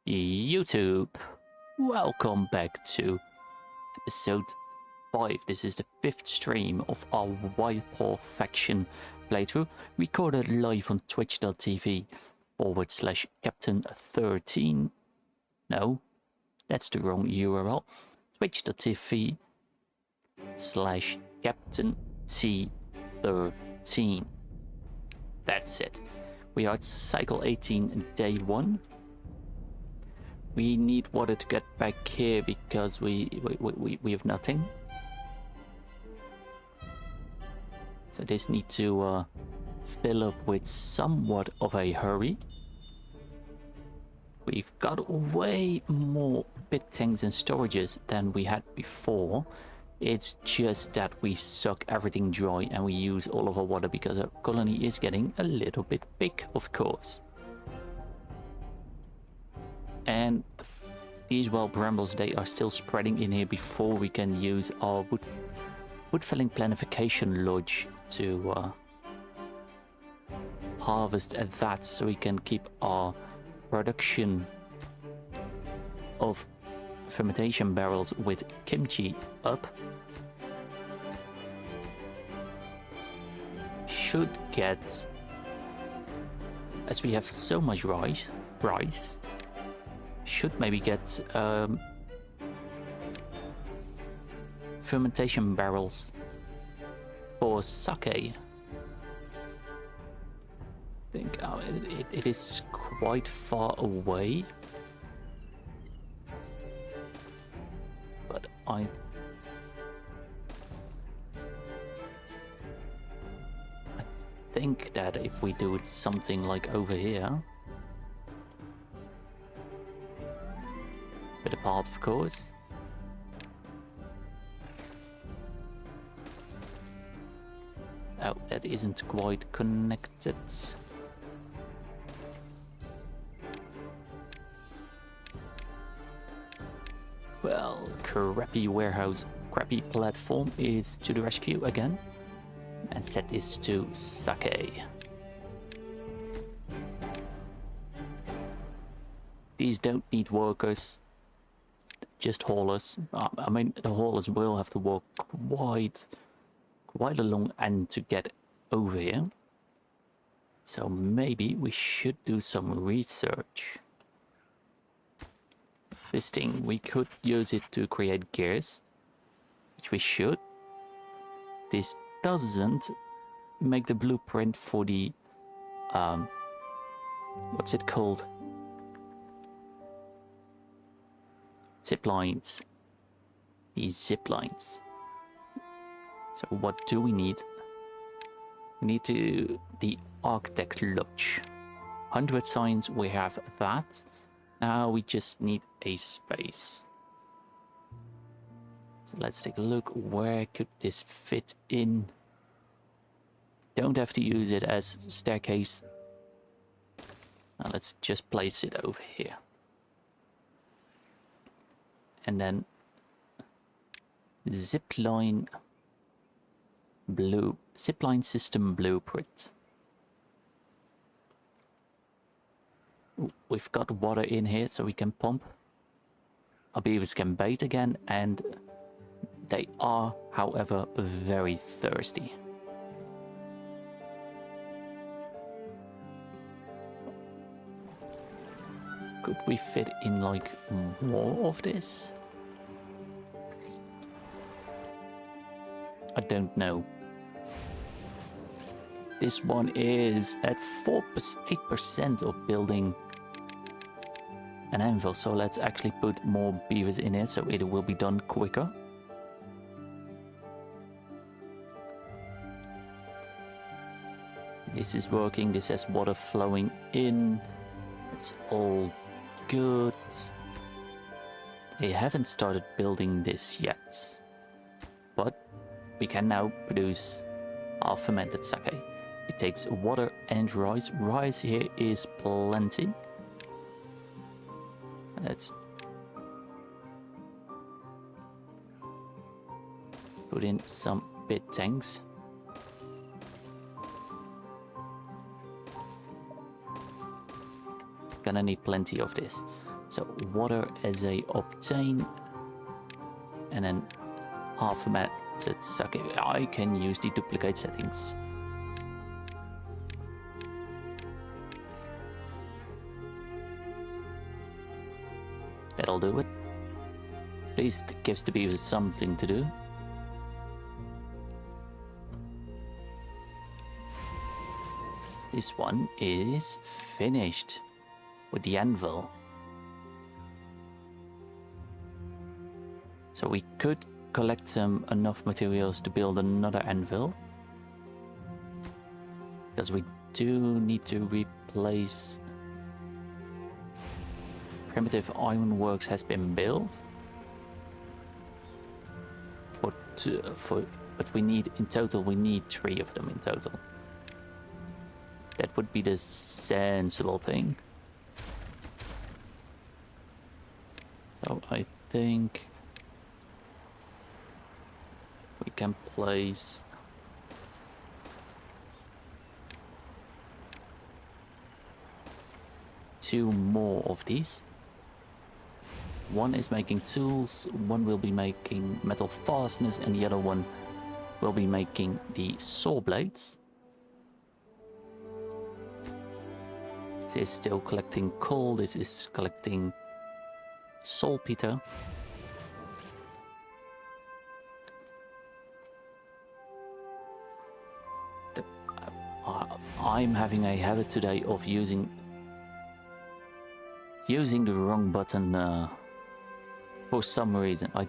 YouTube, welcome back to episode 5. This is the 5th stream of our Whitepaw Faction playthrough, recorded live on twitch.tv/Captain13. No, that's the wrong URL. twitch.tv/CaptainTee13. That's it. We are at cycle 18, day 1. We need water to get back here because we have nothing. So this need to fill up with somewhat of a hurry. We've got way more pit tanks and storages than we had before. It's just that we suck everything dry and we use all of our water because our colony is getting a little bit big, of course. And these wild brambles, they are still spreading in here before we can use our wood felling planification lodge to harvest at that, so we can keep our production of fermentation barrels with kimchi up. Should get, as we have so much rice, should maybe get fermentation barrels for sake. I think it is quite far away, but I think that if we do it something like over here, bit apart of course, oh, that isn't quite connected. Well, crappy warehouse, crappy platform is to the rescue again. And set this to sake. These don't need workers, just haulers. I mean, the haulers will have to walk quite a long end to get over here. So maybe we should do some research. This thing, we could use it to create gears, which we should. This doesn't make the blueprint for the what's it called, zip lines. These zip lines. So what do we need? We need the architect lodge. 100 signs, we have that. Now we just need a space. So let's take a look. Where could this fit in? Don't have to use it as staircase. Now let's just place it over here. And then zipline system blueprint. Ooh, we've got water in here so we can pump. Our beavers can bait again, and they are, however, very thirsty. Could we fit in like more of this? I don't know. This one is at 8% of building an anvil, so let's actually put more beavers in it so it will be done quicker. This is working, this has water flowing in. It's all good. They haven't started building this yet, but we can now produce our fermented sake. It takes water and rice. Rice here is plenty. Let's put in some pit tanks. Gonna need plenty of this. So water as a obtain, and then half a method. Okay, I can use the duplicate settings. That'll do it. At least it gives the beavers something to do. This one is finished with the anvil. So we could collect enough materials to build another anvil. Because we do need to replace... Primitive ironworks has been built. But we need, in total, we need 3 of them in total. That would be the sensible thing. So I think we can place two more of these. One is making tools, one will be making metal fasteners, and the other one will be making the saw blades. This is still collecting coal, this is collecting saltpeter. I'm having a habit today of using the wrong button for some reason. I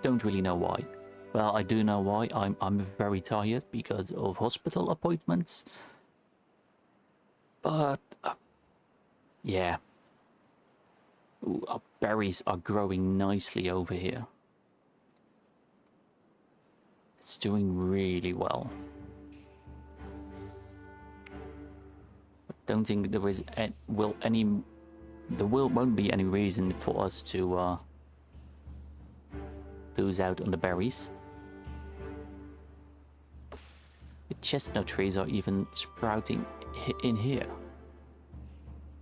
don't really know why. Well, I do know why. I'm very tired because of hospital appointments. But yeah. Ooh, our berries are growing nicely over here. It's doing really well. I don't think there is won't be any reason for us to lose out on the berries. The chestnut trees are even sprouting in here,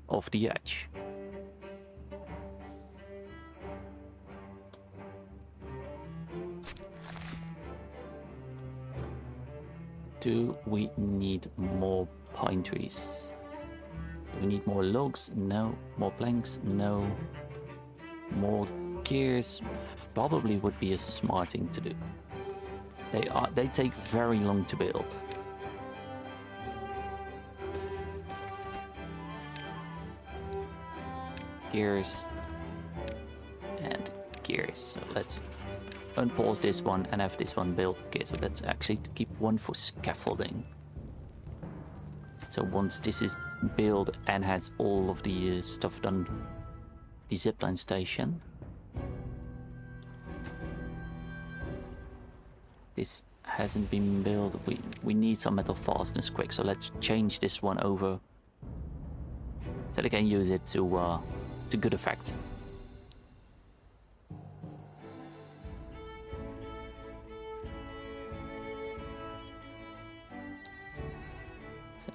off the edge. Do we need more pine trees? Do we need more logs? No. More planks? No. More gears? Probably would be a smart thing to do. They take very long to build. Gears and gears. So let's unpause this one and have this one built. Okay, so let's actually keep one for scaffolding. So once this is built and has all of the stuff done, the zipline station. This hasn't been built. We need some metal fasteners quick, so let's change this one over so they can use it to good effect. So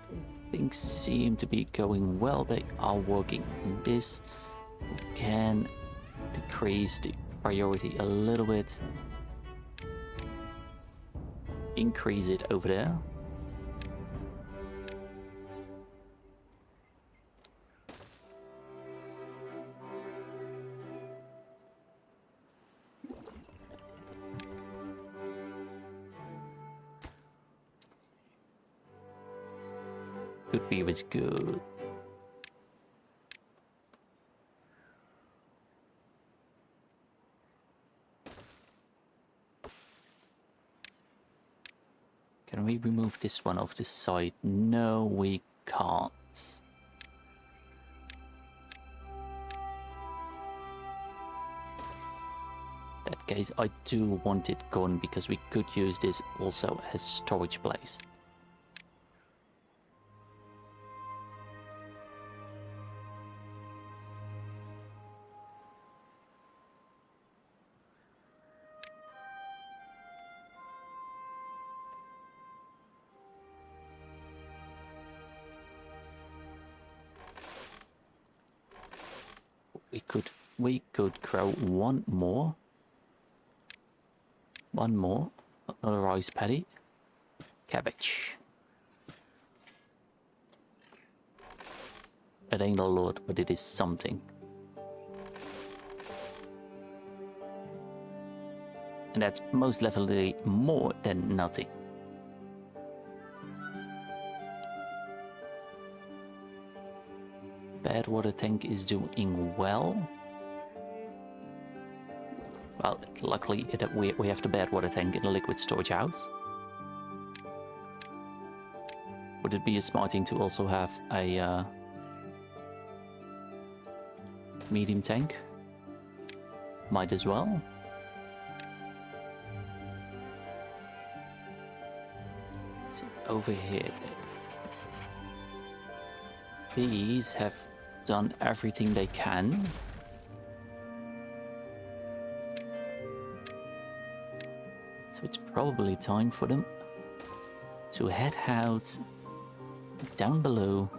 things seem to be going well. They are working on this. We can decrease the priority a little bit. Increase it over there. Could be was good. Can we remove this one off the side? No, we can't. In that case, I do want it gone because we could use this also as storage place. we could grow one more. One more. Not a rice paddy. Cabbage. It ain't a lot, but it is something. And that's most definitely more than nothing. Bad water tank is doing well. Well, luckily we have the bad water tank in the liquid storage house. Would it be a smart thing to also have a medium tank? Might as well. So over here, these have done everything they can. So it's probably time for them to head out down below.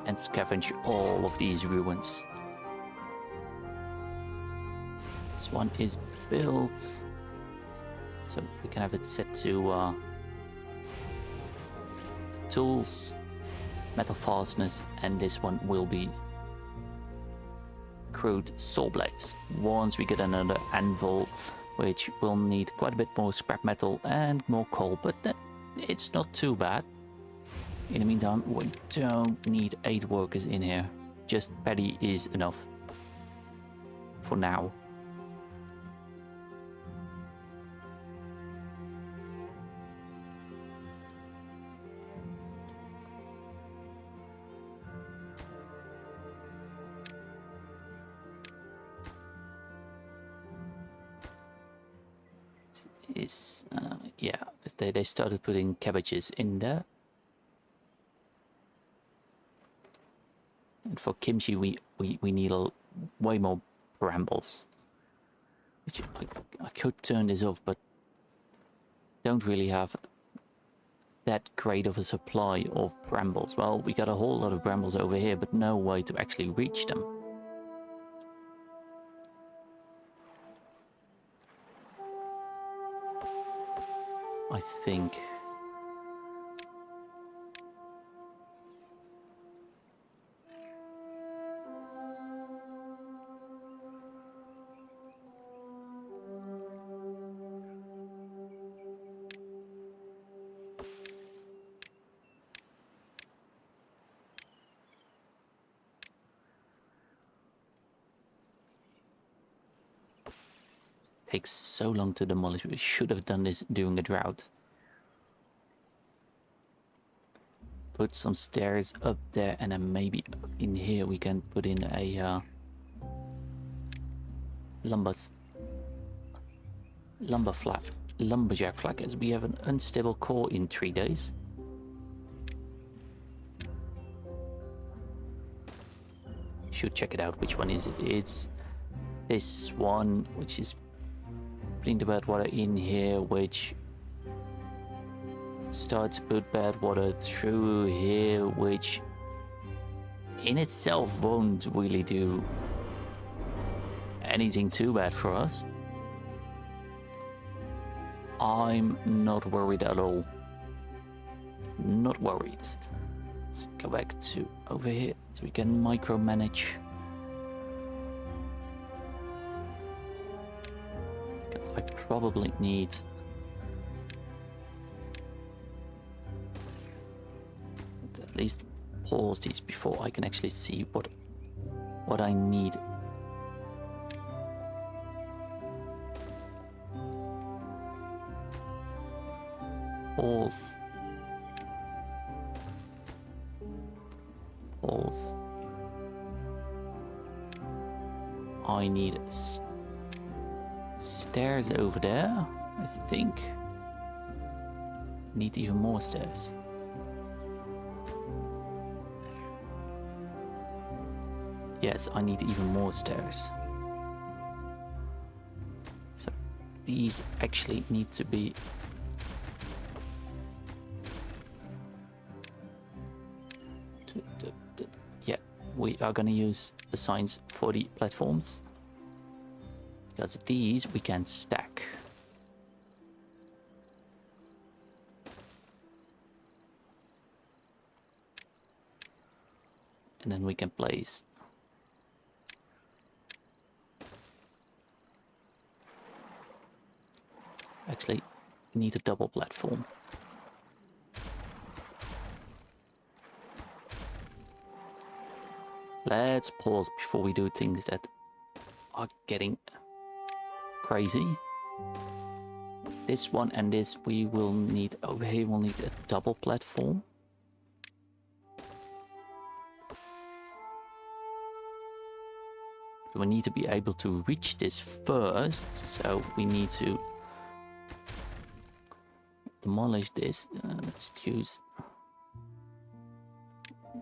And scavenge all of these ruins. This one is built, so we can have it set to tools, metal fastness, and this one will be crude saw blades. Once we get another anvil, which will need quite a bit more scrap metal and more coal, but it's not too bad. In the meantime, we don't need 8 workers in here. Just Paddy is enough. For now. Yeah, they started putting cabbages in there. And for kimchi, we need way more brambles. Which I could turn this off, but don't really have that great of a supply of brambles. Well, we got a whole lot of brambles over here, but no way to actually reach them. I think. Takes so long to demolish. We should have done this during a drought. Put some stairs up there, and then maybe in here we can put in a lumberjack flag, as we have an unstable core in 3 days. Should check it out. Which one is it? It's this one, which is putting the bad water in here, which starts to put bad water through here, which in itself won't really do anything too bad for us. I'm not worried at all. Not worried. Let's go back to over here so we can micromanage. Because I probably need to at least pause these before I can actually see what I need. Pause. Pause. I need stairs over there, I think. Need even more stairs. Yes, I need even more stairs. So these actually need to be... Yeah, we are gonna use the signs for the platforms. Because these we can stack. And then we can place actually need a double platform. Let's pause before we do things that are getting crazy. This one and this we will need, over here we'll need a double platform. We need to be able to reach this first, so we need to demolish this. Let's use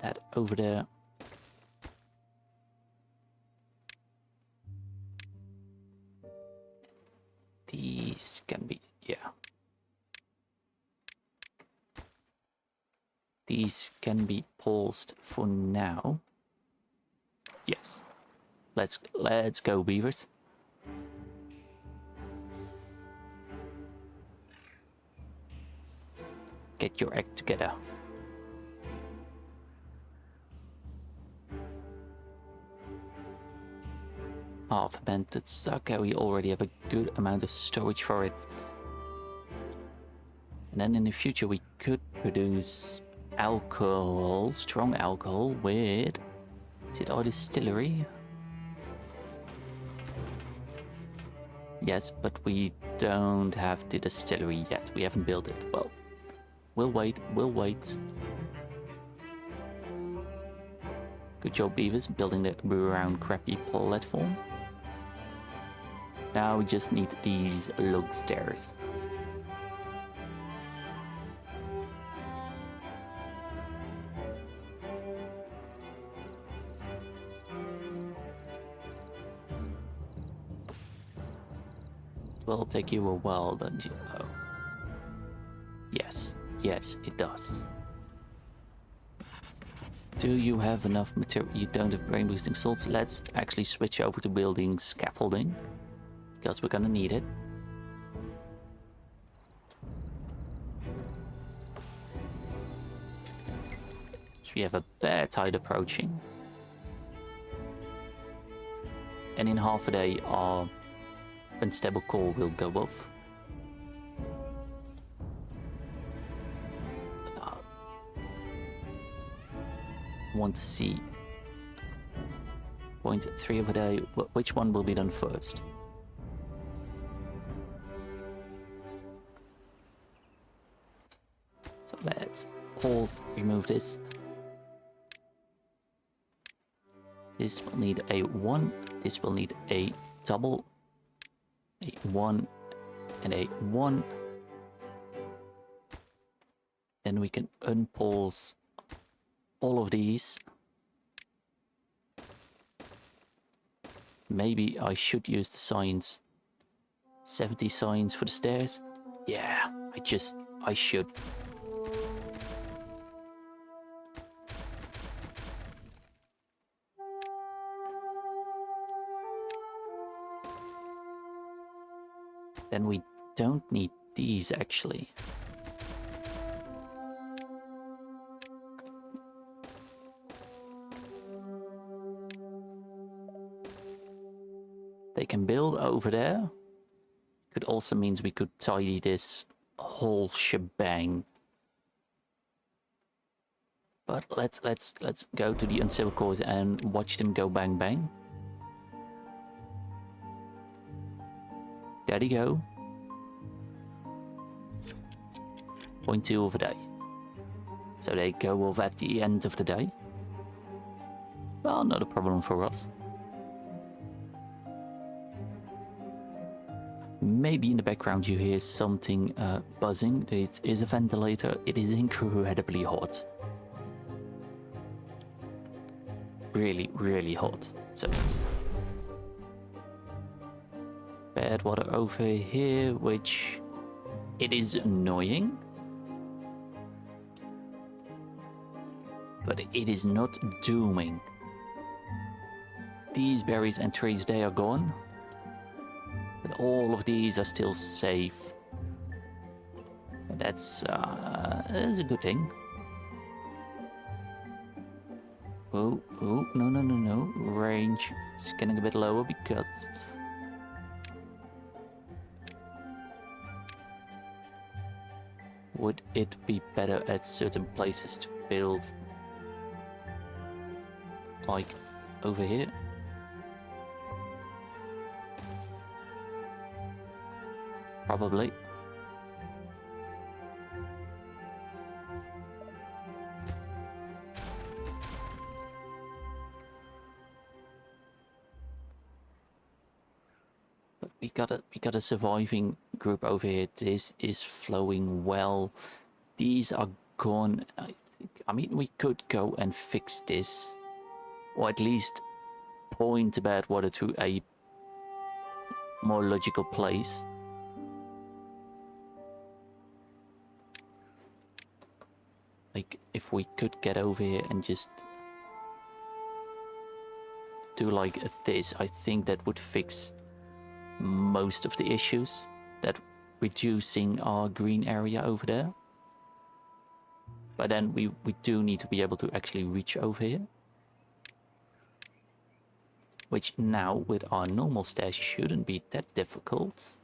that over there. These can be, yeah. These can be paused for now. Yes. Let's go, beavers. Get your act together. Oh, fermented sake. We already have a good amount of storage for it. And then in the future we could produce alcohol, strong alcohol with... Is it our distillery? Yes, but we don't have the distillery yet. We haven't built it. Well, we'll wait. Good job, beavers, building the around crappy platform. Now we just need these log stairs. It will take you a while, don't you? Oh. Yes, it does. Do you have enough material? You don't have brain boosting salts. Let's actually switch over to building scaffolding, because we're gonna need it. So we have a bear tide approaching. And in half a day our unstable core will go off. Want to see 0.3 of a day. Which one will be done first? So let's pause, remove this. This will need a 1. This will need a double, a 1 and a 1. Then we can unpause all of these. Maybe I should use the signs. 70 signs for the stairs. Yeah, I should. Then we don't need these actually. They can build over there. Could also means we could tidy this whole shebang. But let's go to the unstable cores and watch them go bang bang. There they go. 0.2 of a day. So they go off at the end of the day. Well, not a problem for us. Maybe in the background you hear something buzzing. It is a ventilator. It is incredibly hot. really, really hot. So bad water over here, which it is annoying, but it is not dooming. These berries and trees, they are gone, but all of these are still safe. And that's a good thing. Oh, no. Range is getting a bit lower because would it be better at certain places to build? Like over here? Probably. We got a surviving group over here. This is flowing well. These are gone. I mean, we could go and fix this, or at least point the bad water to a more logical place. Like, if we could get over here and just do like this, I think that would fix most of the issues, that reducing our green area over there. But then we do need to be able to actually reach over here, which now with our normal stash shouldn't be that difficult.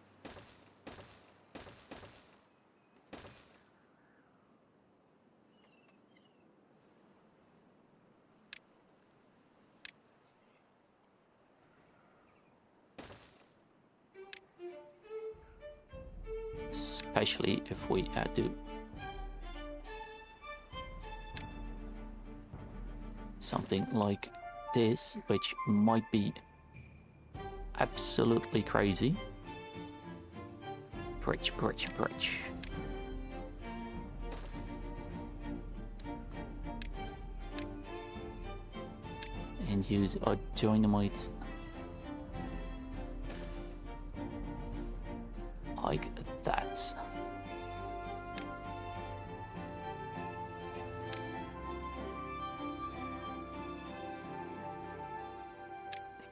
Especially if we do something like this, which might be absolutely crazy. Bridge. And use our dynamite like that.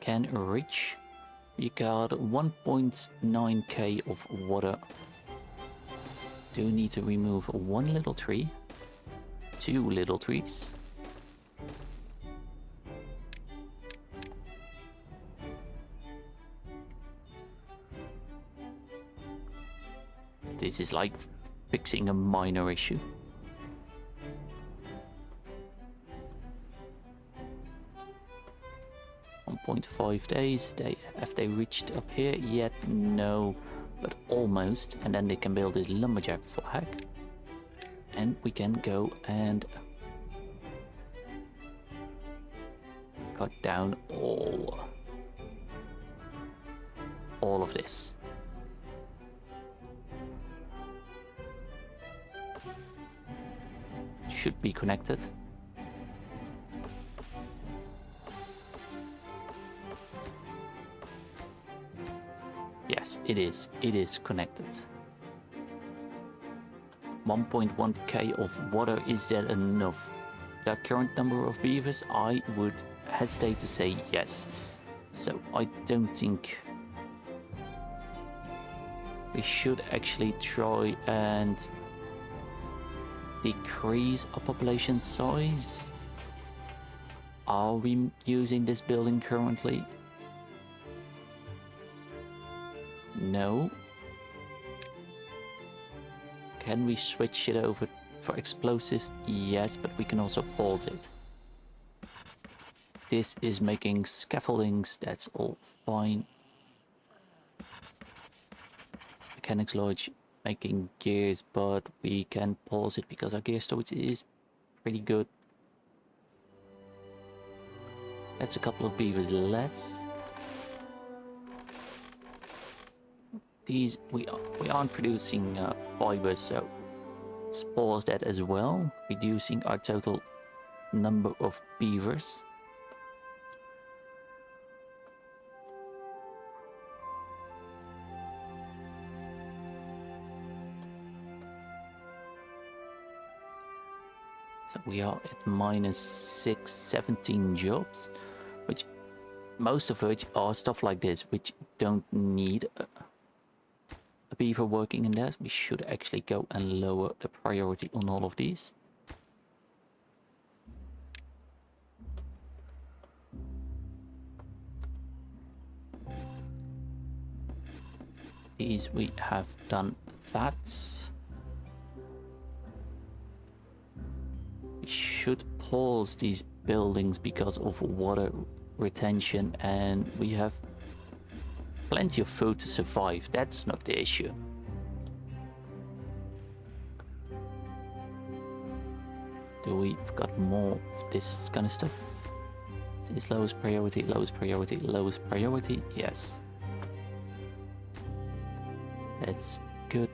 Can reach. We got 1.9k of water. Do need to remove one little tree, 2 little trees. This is like fixing a minor issue. .5 days. Have they reached up here yet? No, but almost. And then they can build this lumberjack flag, and we can go and cut down all of this. Should be connected. Yes, it is. It is connected. 1.1k of water, is that enough? The current number of beavers, I would hesitate to say yes. So I don't think we should actually try and decrease our population size. Are we using this building currently? No. Can we switch it over for explosives? Yes, but we can also pause it. This is making scaffoldings, that's all fine. Mechanics Lodge making gears, but we can pause it because our gear storage is pretty good. That's a couple of beavers less. These we aren't producing fibers, so let's pause that as well, reducing our total number of beavers. So we are at -6, 17 jobs, which most of which are stuff like this, which don't need a beaver working in there. We should actually go and lower the priority on all of these. These we have done that. We should pause these buildings because of water retention, and we have plenty of food to survive. That's not the issue. Do we've got more of this kind of stuff? Is this lowest priority, lowest priority, lowest priority? Yes. That's good.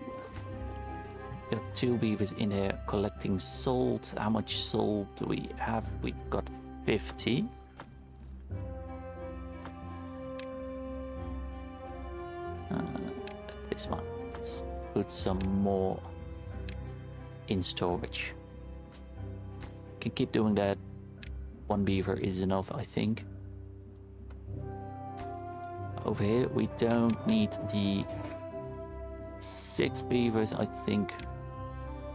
Got 2 beavers in there collecting salt. How much salt do we have? We've got 50. This one. Let's put some more in storage. Can keep doing that. 1 beaver is enough, I think. Over here, we don't need the 6 beavers. I think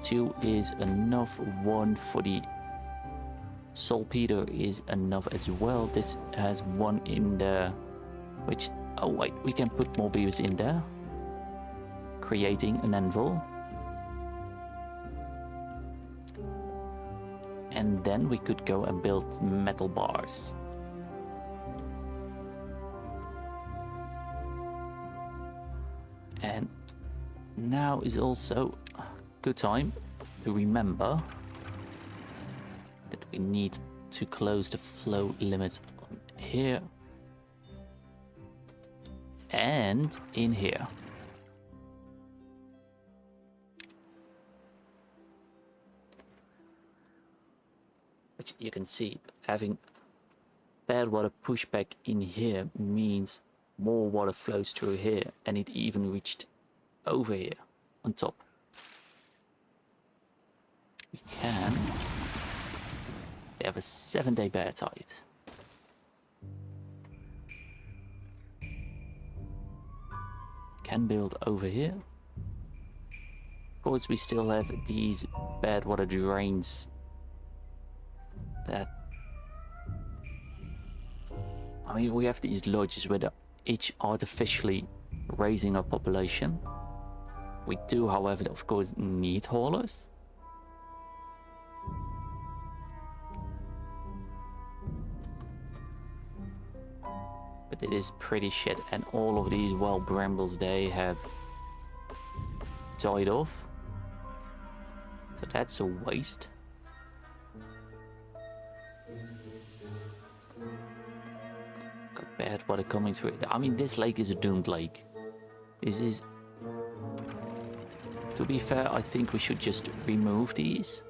2 is enough. 1 for the saltpeter is enough as well. This has 1 in there, which, oh wait, we can put more beavers in there, creating an anvil. And then we could go and build metal bars. And now is also a good time to remember that we need to close the flow limit on here and in here. Which you can see, having bad water pushback in here means more water flows through here, and it even reached over here on top. We can have a 7-day bear tide. Can build over here. Of course, we still have these bad water drains that, I mean, we have these lodges where they're each artificially raising our population. We do, however, of course, need haulers. But it is pretty shit, and all of these wild brambles, they have died off. So that's a waste. Got bad water coming through it. I mean, this lake is a doomed lake. This is... To be fair, I think we should just remove these.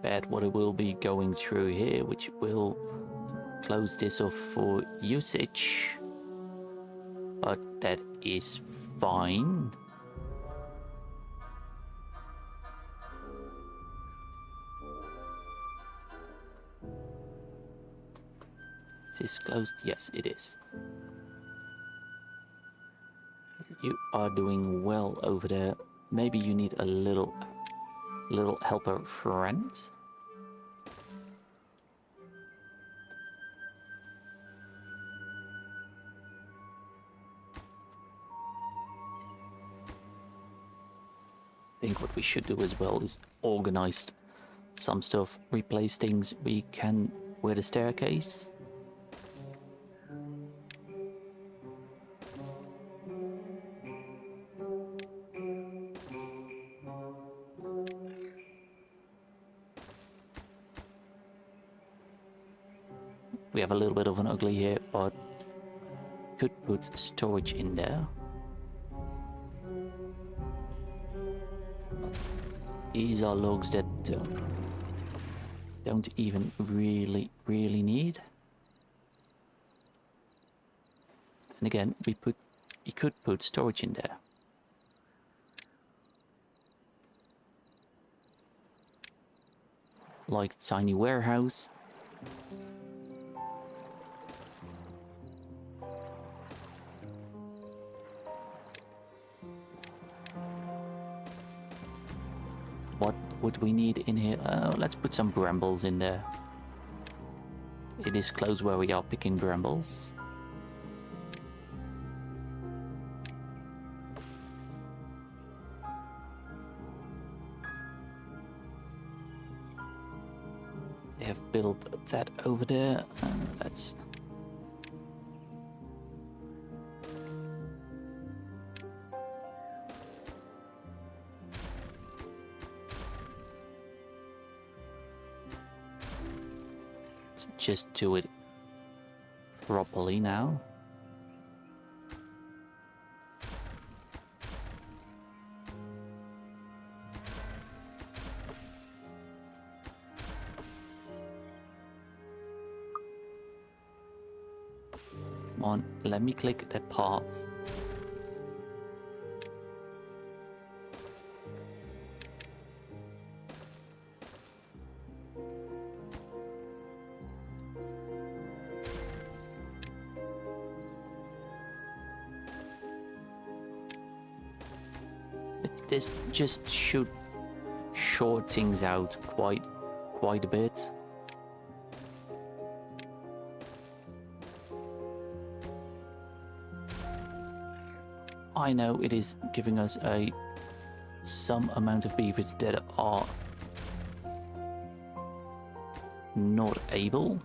Bad water will be going through here, which will close this off for usage. But that is fine. Is this closed? Yes, it is. You are doing well over there. Maybe you need a little helper friend. I think what we should do as well is organize some stuff, replace things we can with a staircase. We have a little bit of an ugly here, but could put storage in there. These are logs that don't even really need. And again, we could put storage in there. like tiny warehouse. What would we need in here? Let's put some brambles in there. It is close where we are picking brambles. They have built that over there. Let's... just do it properly now. Come on, let me click that path. This just should short things out quite a bit. I know it is giving us some amount of beavers that are not able.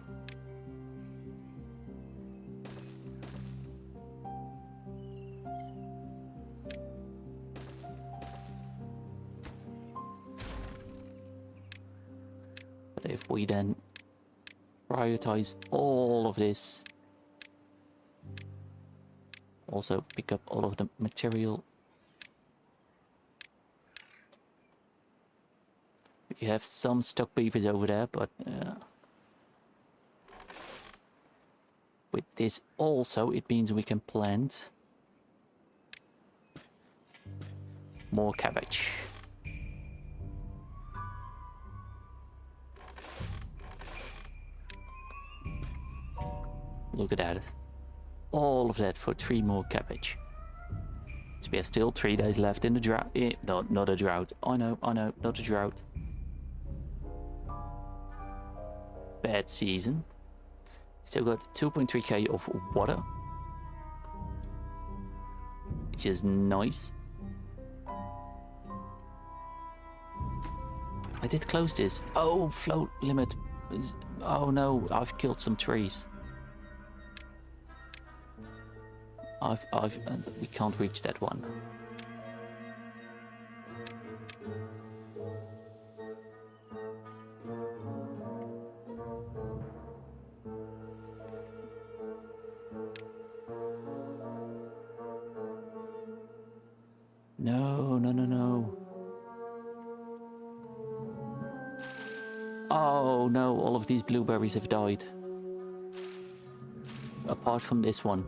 But if we then prioritize all of this, also pick up all of the material. We have some stock beavers over there, but with this also it means we can plant more cabbage. Look at that. All of that for 3 more cabbage. So we have still 3 days left in the drought. No, not a drought. I know, not a drought. Bad season. Still got 2.3k of water, which is nice. I did close this. Oh, float limit is... Oh no, I've killed some trees. We can't reach that one. No. Oh no, all of these blueberries have died. Apart from this one.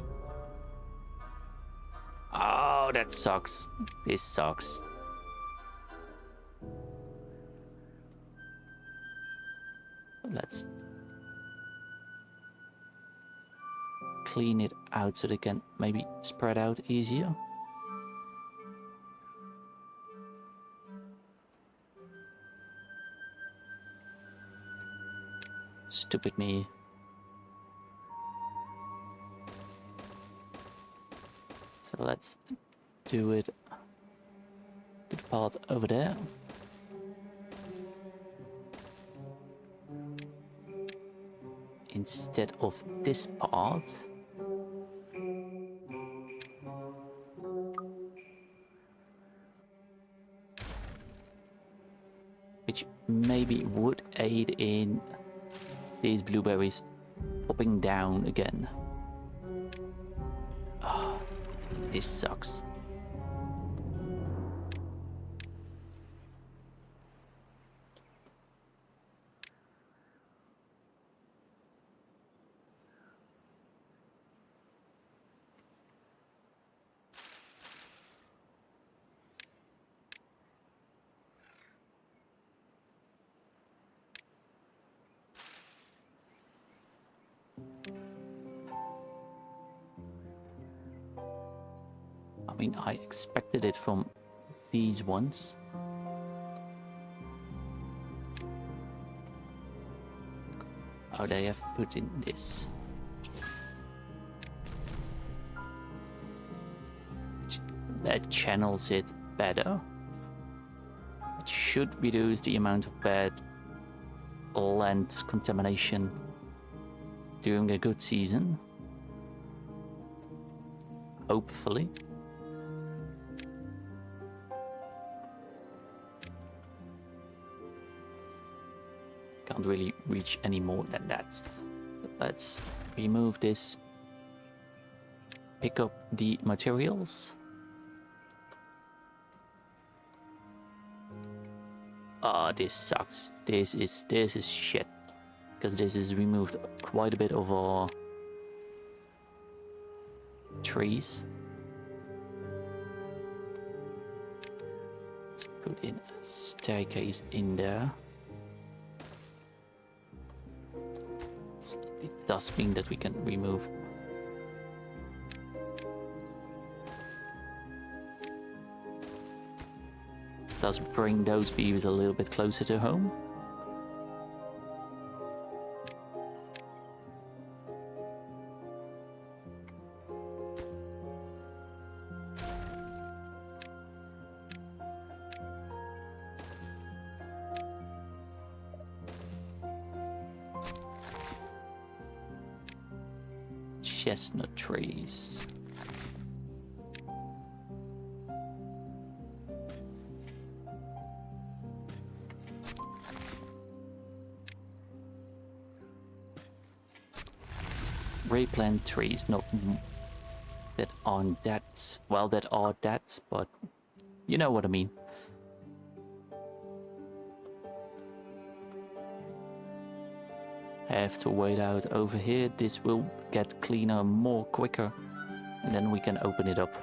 Oh, that sucks. This sucks. Let's clean it out so they can maybe spread out easier. Stupid me. So let's do it to the part over there. Instead of this part. Which maybe would aid in these blueberries popping down again. Oh, this sucks. I mean, I expected it from these ones. Oh, they have put in this. That channels it better. It should reduce the amount of bad land contamination during a good season. Hopefully. Can't really reach any more than that. But let's remove this. Pick up the materials. Ah, this sucks. This is shit. Because this has removed quite a bit of our trees. Let's put in a staircase in there. It does mean that we can remove does bring those beavers a little bit closer to home. Chestnut trees. Replant trees, not that aren't that well, that are that, but you know what I mean. Have to wait out over here. This will get cleaner more quicker, and then we can open it up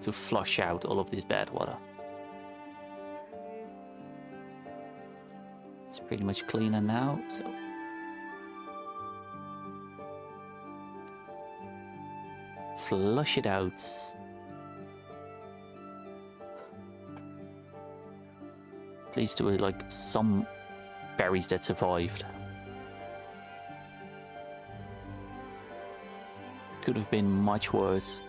to flush out all of this bad water. It's pretty much cleaner now, so flush it out. At least there were like some berries that survived. Could have been much worse.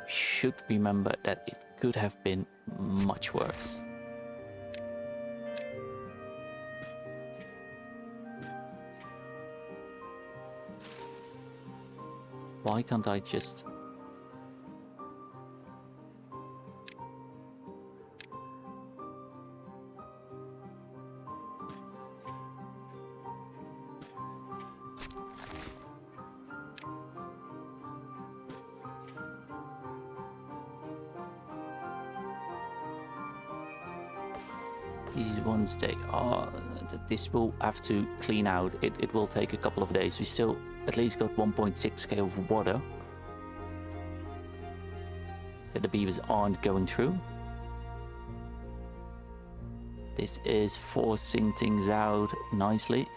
Should remember that it could have been much worse. Why can't I just... These ones, they are... This will have to clean out. It will take a couple of days. We still at least got 1.6k of water that the beavers aren't going through. This is forcing things out nicely.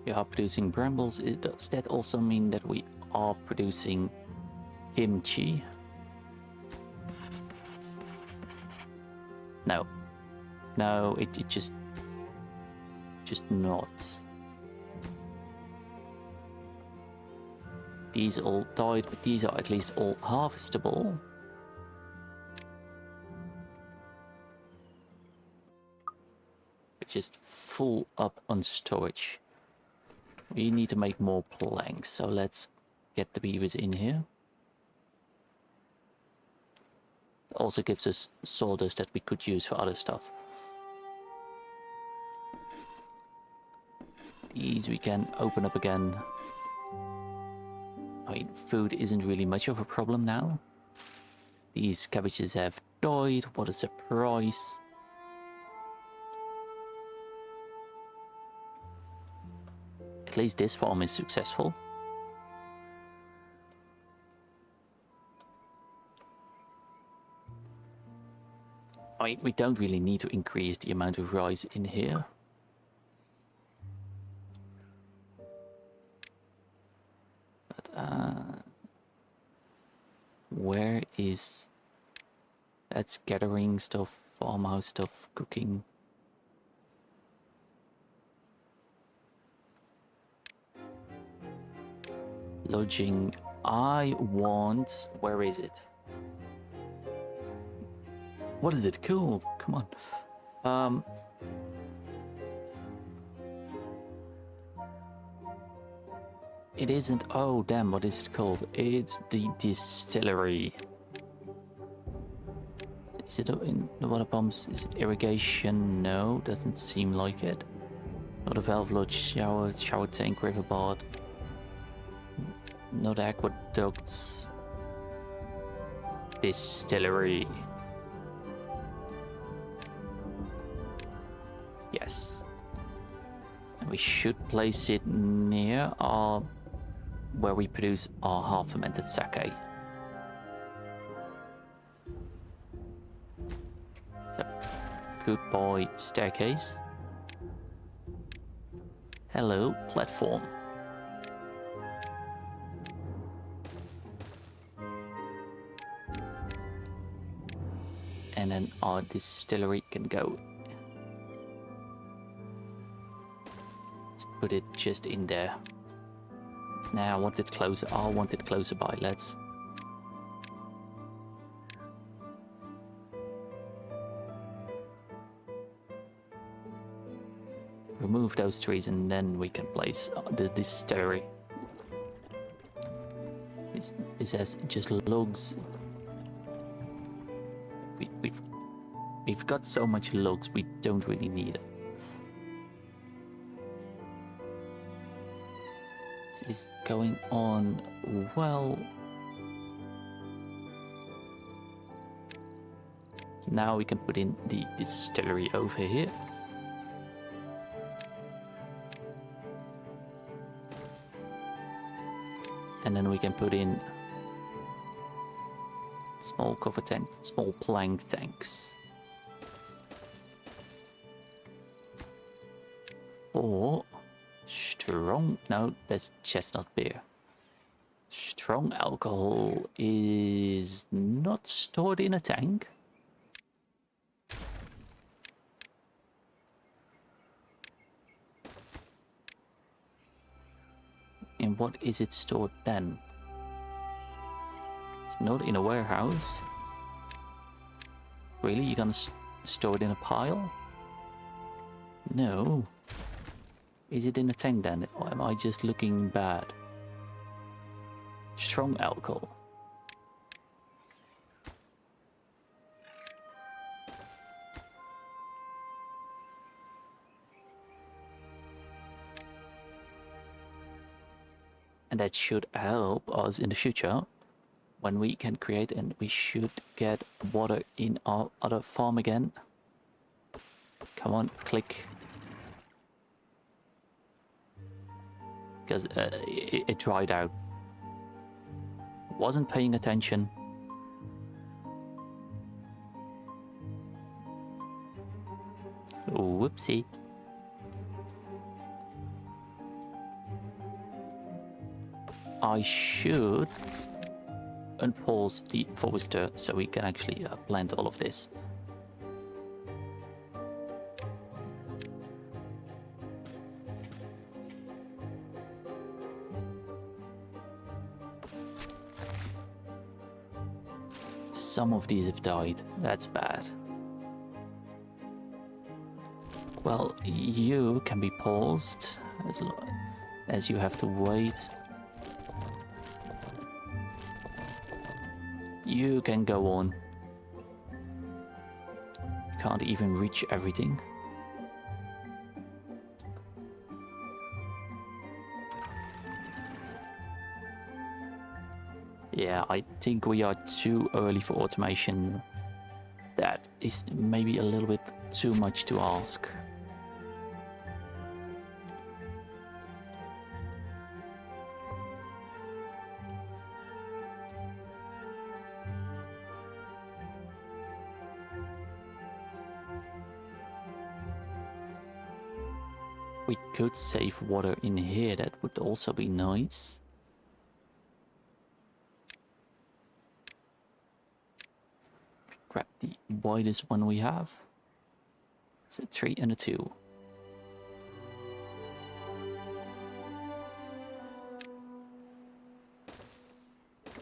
We are producing brambles. Does that also mean that we are producing kimchi? No. No, it just not. These all died, but these are at least all harvestable. We're just full up on storage. We need to make more planks, so let's get the beavers in here. It also gives us sawdust that we could use for other stuff. These we can open up again. I mean, food isn't really much of a problem now. These cabbages have died. What a surprise. At least this farm is successful. I mean, we don't really need to increase the amount of rice in here. Where is... That's gathering stuff, farmhouse stuff, cooking. Lodging. I want... Where is it? What is it called? Come on. It isn't... Oh, damn, what is it called? It's the distillery. Is it in the water pumps? Is it irrigation? No, doesn't seem like it. Not a valve lodge, shower tank, river bath. Not aqueducts. Distillery. Yes. And we should place it near our... where we produce our half-fermented sake. So, goodbye staircase. Hello, platform. And then our distillery can go. Let's put it just in there. Now I want it closer. I want it closer by. Let's... remove those trees and then we can place the distillery. This has just logs. We've got so much logs, we don't really need it. This is going on well. Now we can put in the distillery over here. And then we can put in small cover tank, small plank tanks. Or strong, no, that's chestnut beer. Strong alcohol is not stored in a tank. And what is it stored then? It's not in a warehouse. Really? You're gonna store it in a pile? No. Is it in a tank then? Or am I just looking bad? Strong alcohol. And that should help us in the future when we can create, and we should get water in our other farm again. Come on, click. Because it dried out. Wasn't paying attention. Whoopsie. I should unpause the forester so we can actually plant all of this. Some of these have died. That's bad. Well, you can be paused as you have to wait. You can go on. Can't even reach everything. Yeah, I think we are too early for automation. That is maybe a little bit too much to ask. We could save water in here, that would also be nice. grab the widest one we have. It's a 3 and a 2.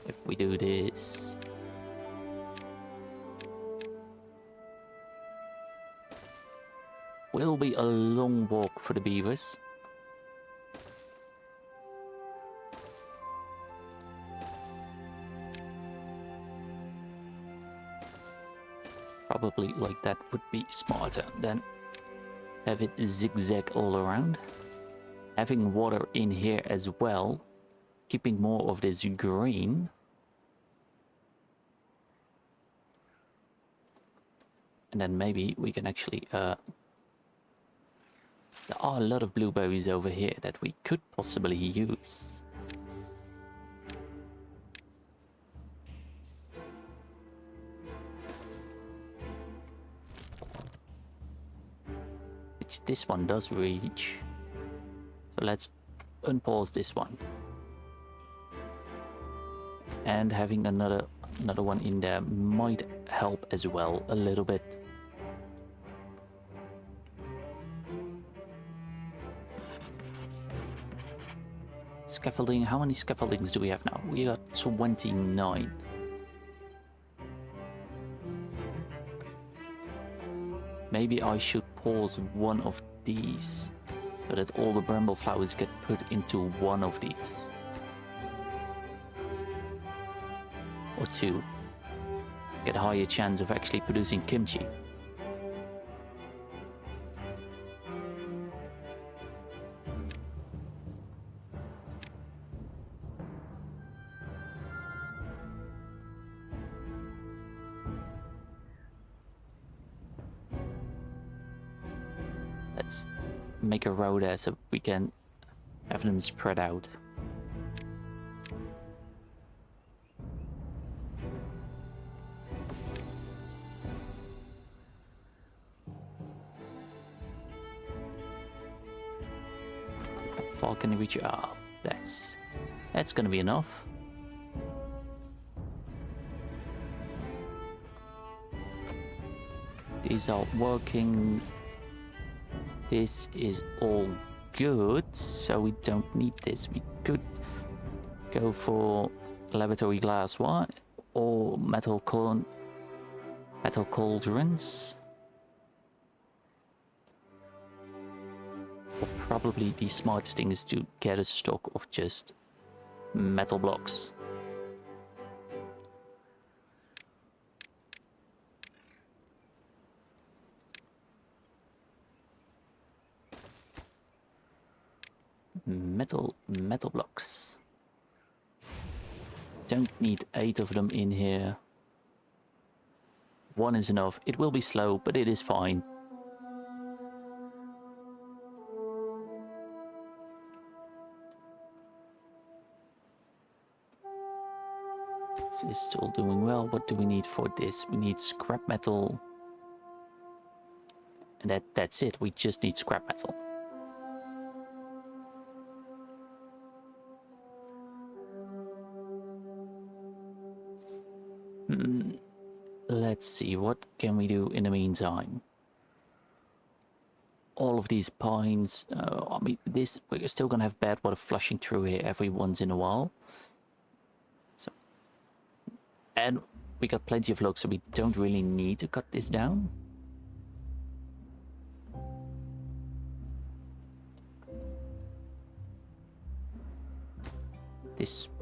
If we do this, will be a long walk for the beavers. Probably like that would be smarter than have it zigzag all around. Having water in here as well, keeping more of this green. And then maybe we can actually there are a lot of blueberries over here that we could possibly use. Which this one does reach. So let's unpause this one. And having another one in there might help as well a little bit. Scaffolding, how many scaffoldings do we have now? We got 29. Maybe I should pause one of these so that all the bramble flowers get put into one of these. Or 2. Get a higher chance of actually producing kimchi. Let's make a row there so we can have them spread out. How far can you reach? Ah, that's gonna be enough. These are working. This is all good, so we don't need this. We could go for laboratory glass or metal cauldrons. Or probably the smartest thing is to get a stock of just metal blocks. Metal blocks. Don't need 8 of them in here. 1 is enough. It will be slow, but it is fine. This is still doing well. What do we need for this? We need scrap metal. And that's it. We just need scrap metal. Let's see, what can we do in the meantime? All of these pines, I mean, we're still gonna have bad water flushing through here every once in a while. So, and we got plenty of logs, so we don't really need to cut this down.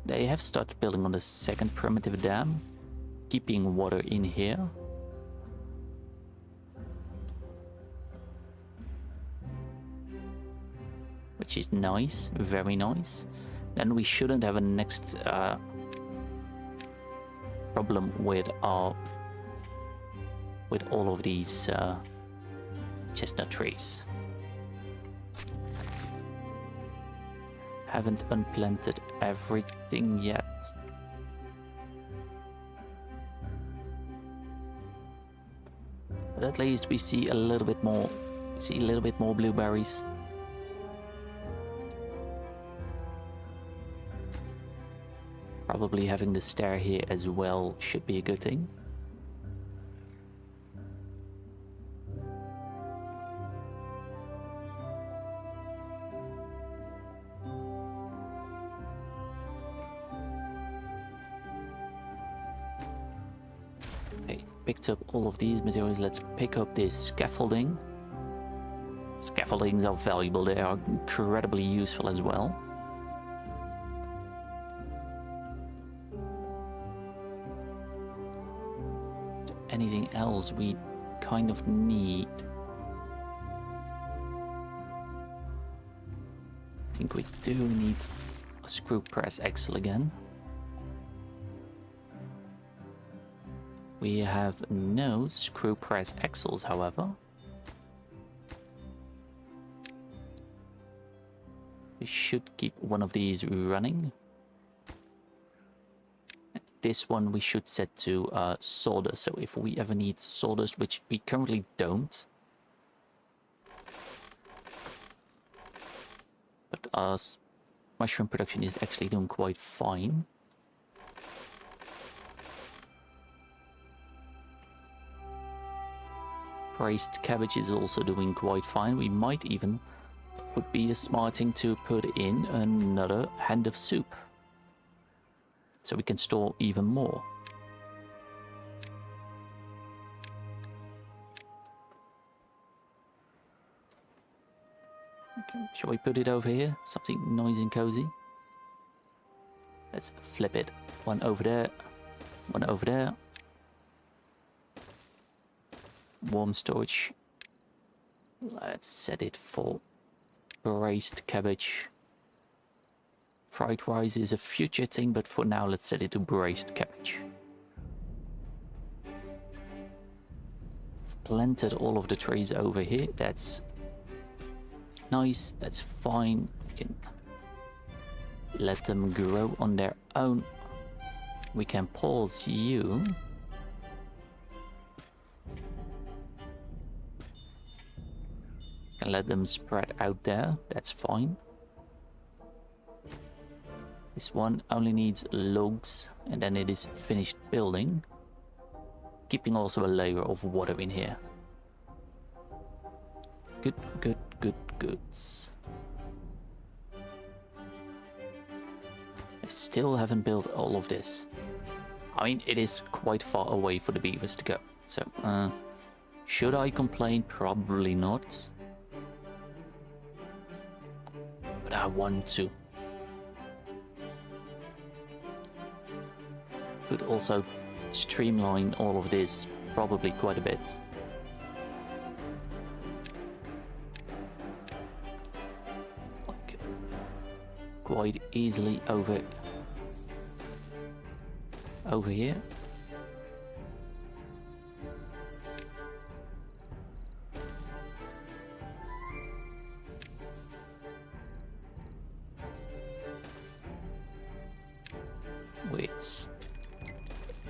They have started building on the second primitive dam, keeping water in here. Which is nice, very nice. Then we shouldn't have a next problem with all of these chestnut trees. Haven't unplanted everything yet. But at least we see a little bit more. We see a little bit more blueberries. Probably having the stair here as well should be a good thing. picked up all of these materials. Let's pick up this scaffolding. Scaffoldings are valuable. They are incredibly useful as well. Is there anything else we kind of need? I think we do need a screw press axle again. We have no screw press axles, however. We should keep one of these running. This one we should set to solder, so if we ever need solders, which we currently don't. But our mushroom production is actually doing quite fine. Braised cabbage is also doing quite fine. We might even, would be a smart thing to put in another hand of soup, so we can store even more. Okay, shall we put it over here? Something nice and cozy. Let's flip it. One over there, one over there. Warm storage. Let's set it for braised cabbage. Fried rice is a future thing, but for now let's set it to braised cabbage. I've planted all of the trees over here. That's nice, that's fine. We can let them grow on their own. We can pause you. And let them spread out there, that's fine. This one only needs logs and then it is finished building. Keeping also a layer of water in here. Good, good, good, goods. I still haven't built all of this. I mean, it is quite far away for the beavers to go. So, should I complain? Probably not. But I want to. Could also streamline all of this probably quite a bit. Like, quite easily over here.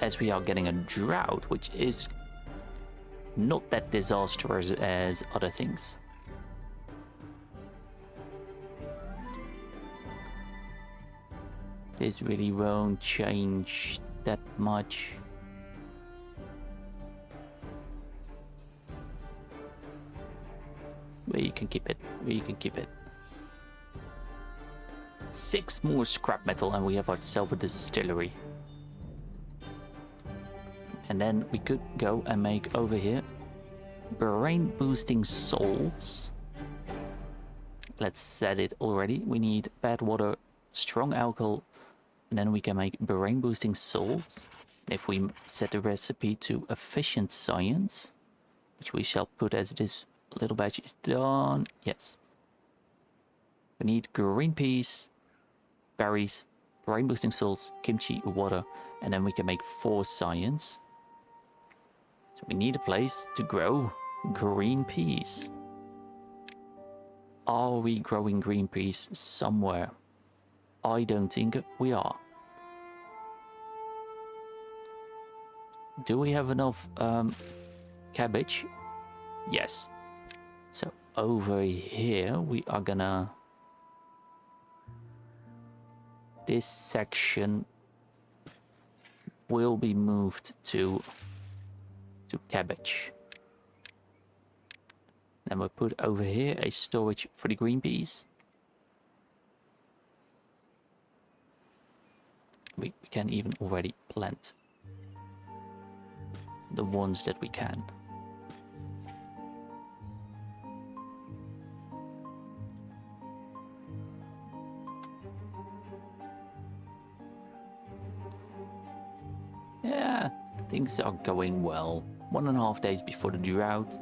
As we are getting a drought, which is not that disastrous as other things. This really won't change that much. We can keep it. We can keep it. 6 more scrap metal and we have ourselves a distillery. And then we could go and make over here brain boosting salts. Let's set it already. We need bad water, strong alcohol, and then we can make brain boosting salts. If we set the recipe to efficient science, which we shall put as this little batch is done. Yes. We need green peas, berries, brain boosting salts, kimchi, water, and then we can make 4 science. So we need a place to grow green peas. Are we growing green peas somewhere? I don't think we are. Do we have enough cabbage? Yes. So over here we are gonna... This section will be moved to cabbage. Then we'll put over here a storage for the green peas. We can even already plant the ones that we can. Yeah, things are going well. 1.5 days before the drought.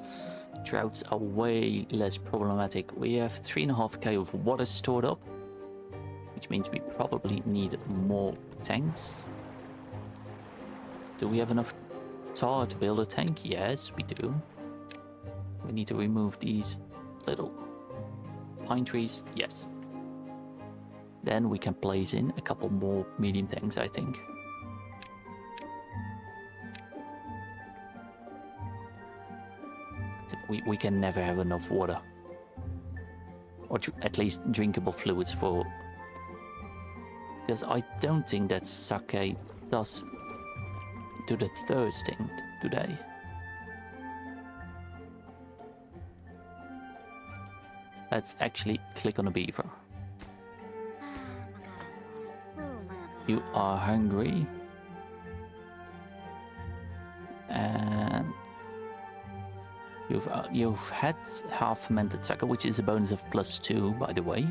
Droughts are way less problematic. We have 3.5k of water stored up, which means we probably need more tanks. Do we have enough tar to build a tank? Yes, we do. We need to remove these little pine trees. Yes. Then we can place in a couple more medium tanks, I think. We can never have enough water. Or at least drinkable fluids for... Because I don't think that sake does do the thirsting today. Let's actually click on a beaver. You are hungry. And you've had half fermented sake, which is a bonus of +2, by the way.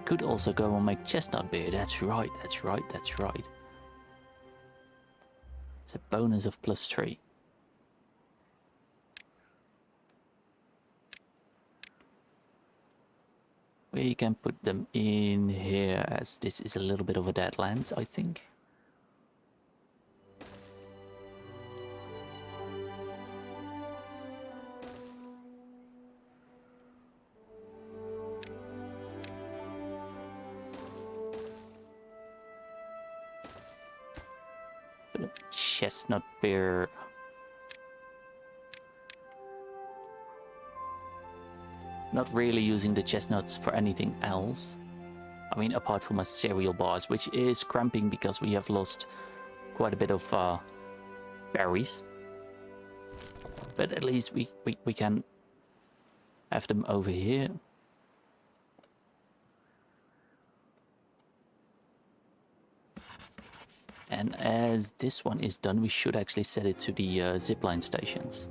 Could also go and make chestnut beer. That's right, that's right, that's right. It's a bonus of +3. We can put them in here, as this is a little bit of a dead land, I think. Chestnut beer. Not really using the chestnuts for anything else. I mean, apart from a cereal bars, which is cramping because we have lost quite a bit of berries. But at least we can have them over here. And as this one is done, we should actually set it to the zipline stations.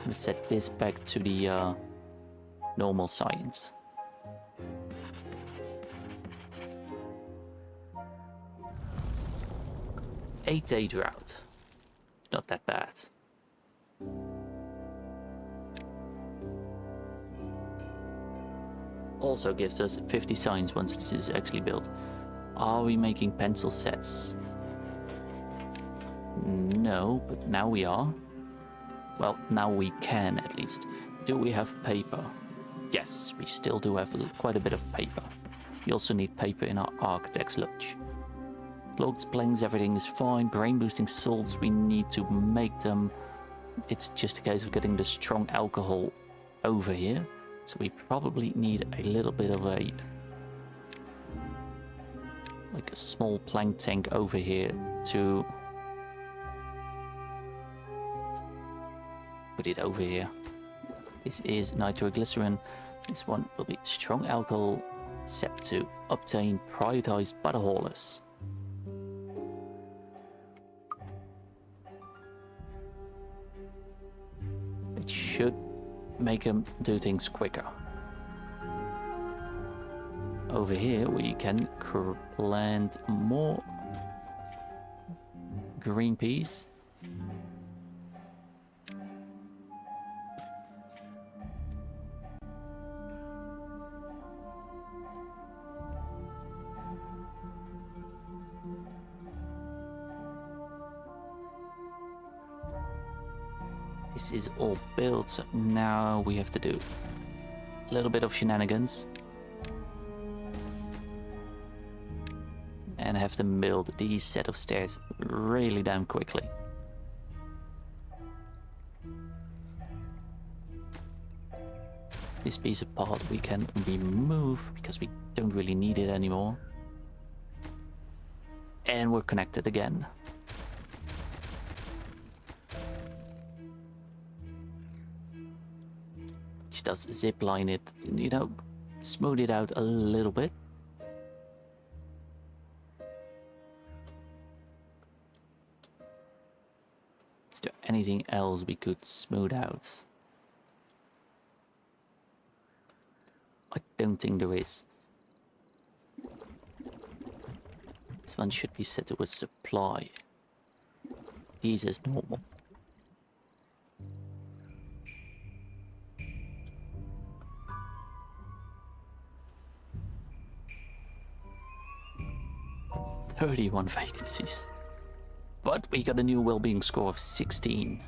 Let's set this back to the normal science. Eight-day drought. Not that bad. Also gives us 50 signs once this is actually built. Are we making pencil sets? No, but now we are. Well, now we can at least. Do we have paper? Yes, we still do have quite a bit of paper. We also need paper in our architect's lodge. Logs, planks, everything is fine. Brain boosting salts, we need to make them. It's just a case of getting the strong alcohol over here. So we probably need a little bit of a... like a small plank tank over here to... put it over here. This is nitroglycerin. This one will be strong alcohol set to obtain prioritized by the haulers. It should make them do things quicker. Over here we can plant more green peas. This is all built, so now we have to do a little bit of shenanigans. And have them build these set of stairs really damn quickly. This piece of part we can remove because we don't really need it anymore. And we're connected again. Which does zipline it, you know, smooth it out a little bit. anything else we could smooth out? I don't think there is. This one should be set to a supply. These is normal. "31 vacancies. But we got a new well-being score of 16.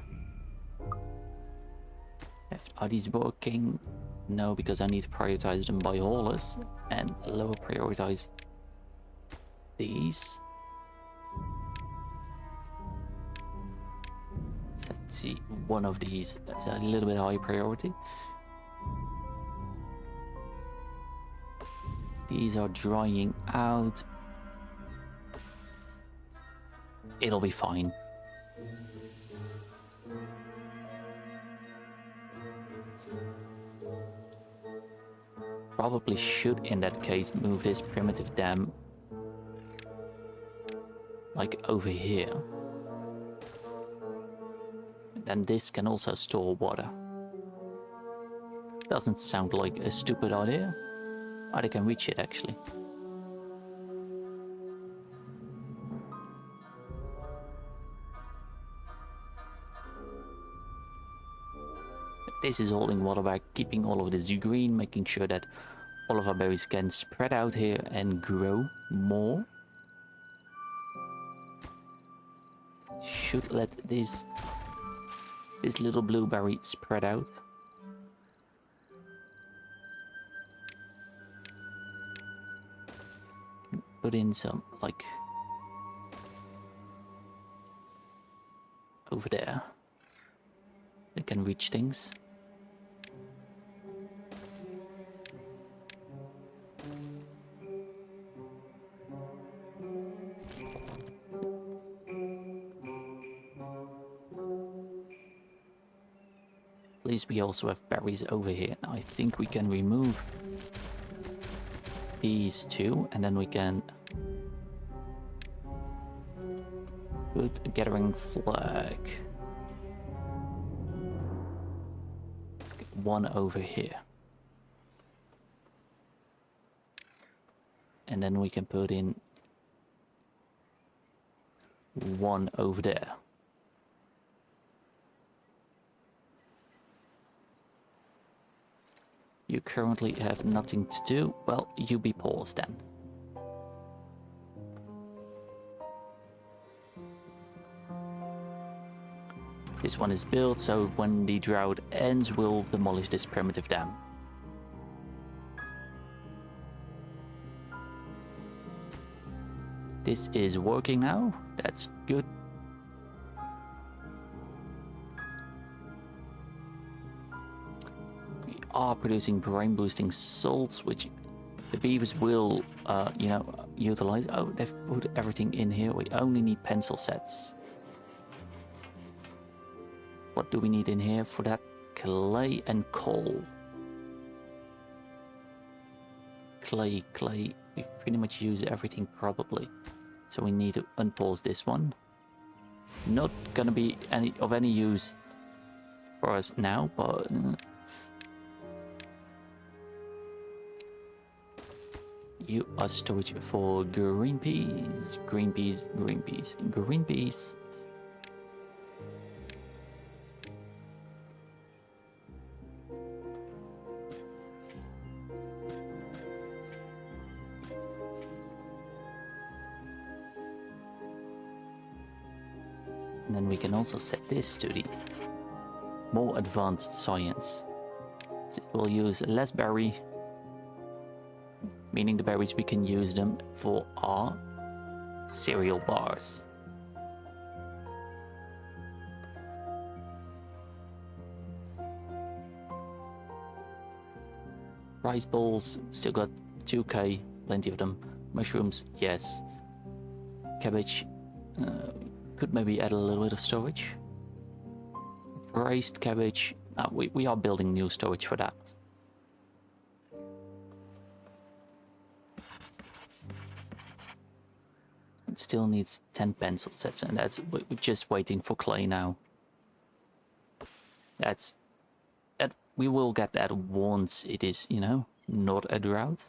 Are these working? No, because I need to prioritize them by haulers and lower prioritize these. So let's see, one of these is a little bit high priority. These are drying out. It'll be fine. Probably should, in that case, move this primitive dam like over here. Then this can also store water. Doesn't sound like a stupid idea. I can reach it actually. This is holding water back, keeping all of this green, making sure that all of our berries can spread out here and grow more. Should let this little blueberry spread out. Put in some, like, over there. They can reach things. At least we also have berries over here. Now I think we can remove these two, and then we can put a gathering flag. One over here. And then we can put in one over there. You currently have nothing to do. Well, you be paused then. This one is built, so when the drought ends, we'll demolish this primitive dam. This is working now. That's good. We are producing brain boosting salts, which the beavers will, utilize. Oh, they've put everything in here. We only need pencil sets. What do we need in here for that? Clay and coal. Clay. We've pretty much used everything probably. So we need to unpause this one. Not gonna be of any use for us now, but... you are storage for green peas. Green peas. And then we can also set this to the more advanced science. So it will use less berry, meaning the berries we can use them for our cereal bars. Rice balls, still got 2k, plenty of them. Mushrooms, yes. Cabbage, could maybe add a little bit of storage. Raised cabbage, we are building new storage for that. It still needs 10 pencil sets, and we're just waiting for clay now. That we will get that once it is, you know, not a drought.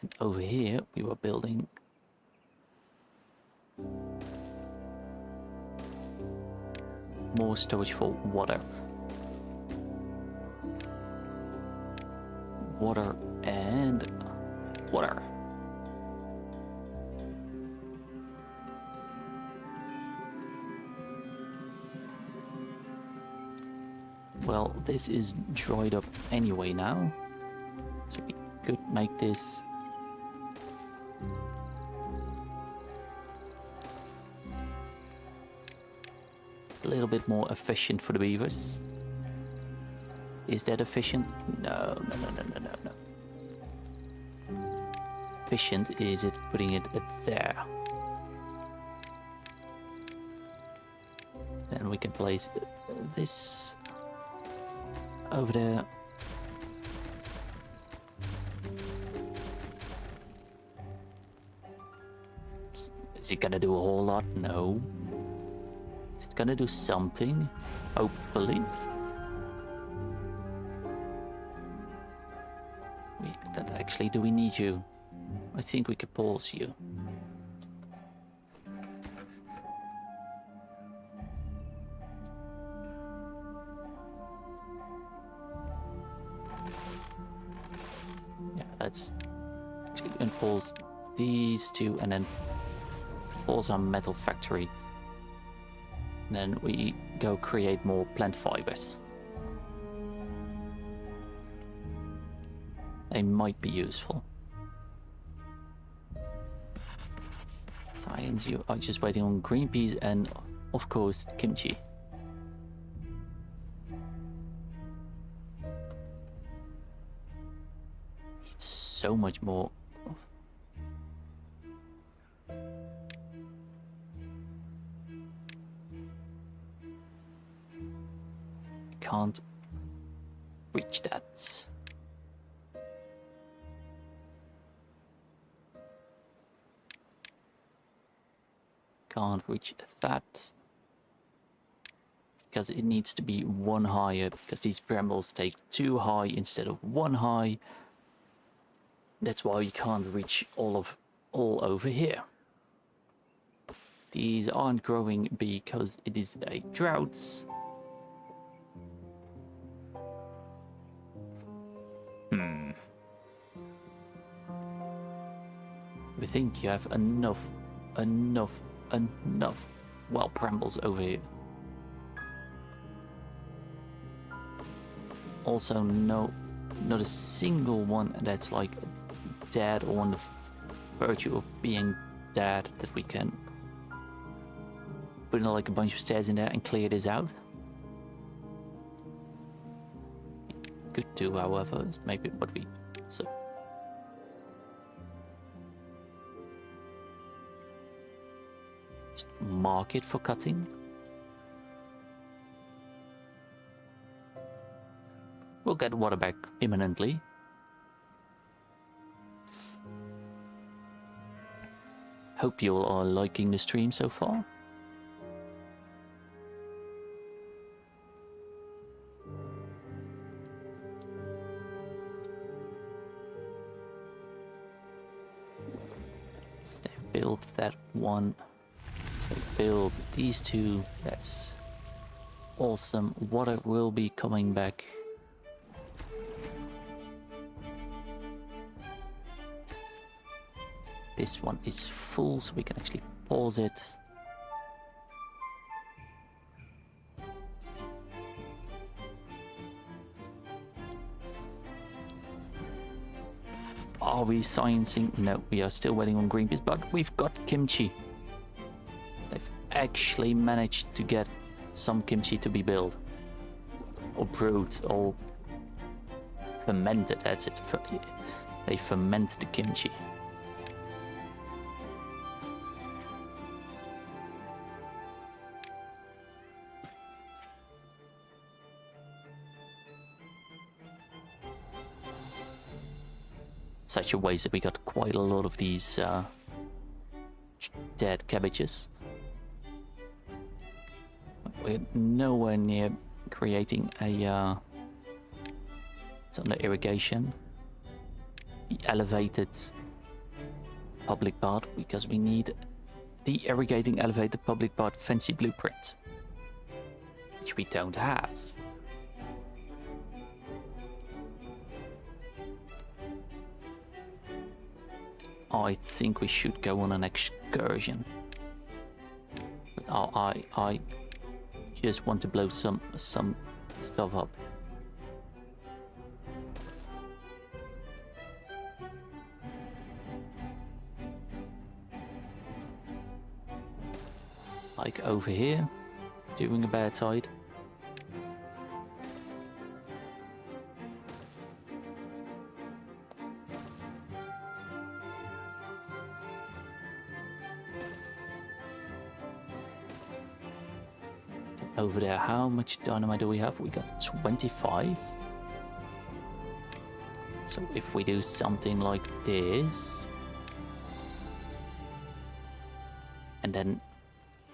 And over here we were building more storage for water. Water and water. Well, this is dried up anyway now, so we could make this a little bit more efficient for the beavers. Is that efficient? No. Efficient is it putting it there. Then we can place this over there. Is it gonna do a whole lot? No. Is it gonna do something? Hopefully. Do we need you? I think we could pause you. Yeah, let's actually unpause these two and then pause our metal factory. And then we go create more plant fibers. They might be useful. Science, you are just waiting on green peas and, of course, kimchi. It's so much more. Can't reach that. Can't reach that because it needs to be one higher, because these brambles take 2 high instead of 1 high. That's why we can't reach all over here. These aren't growing because it is a drought. We think you have enough wild brambles over here. Also, not a single one that's like dead or on the verge of being dead that we can put like a bunch of stairs in there and clear this out. Could do, however, is maybe what we so. Mark it for cutting. We'll get water back imminently. Hope you all are liking the stream so far. So they've built that one. They've built these two. That's awesome. Water will be coming back. This one is full, so we can actually pause it. Are we sciencing? No, we are still waiting on green peas, but we've got kimchi. They've actually managed to get some kimchi to be built. Or brewed, or fermented, that's it. They ferment the kimchi. Such a waste that we got quite a lot of these dead cabbages. we're nowhere near creating a it's under irrigation, the elevated public part, because we need the irrigating elevated public part fancy blueprint, which we don't have. I think we should go on an excursion. But I just want to blow some stuff up. Like over here, doing a bear tide. Over there, how much dynamite do we have? We got 25. So if we do something like this, and then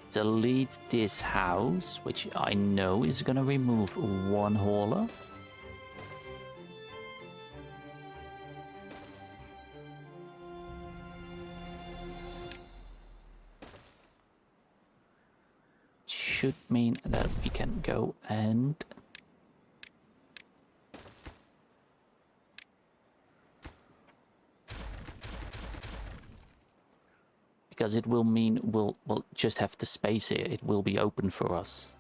delete this house, which I know is gonna remove one hauler. Should mean that we can go and because it will mean we'll just have the space here. It will be open for us.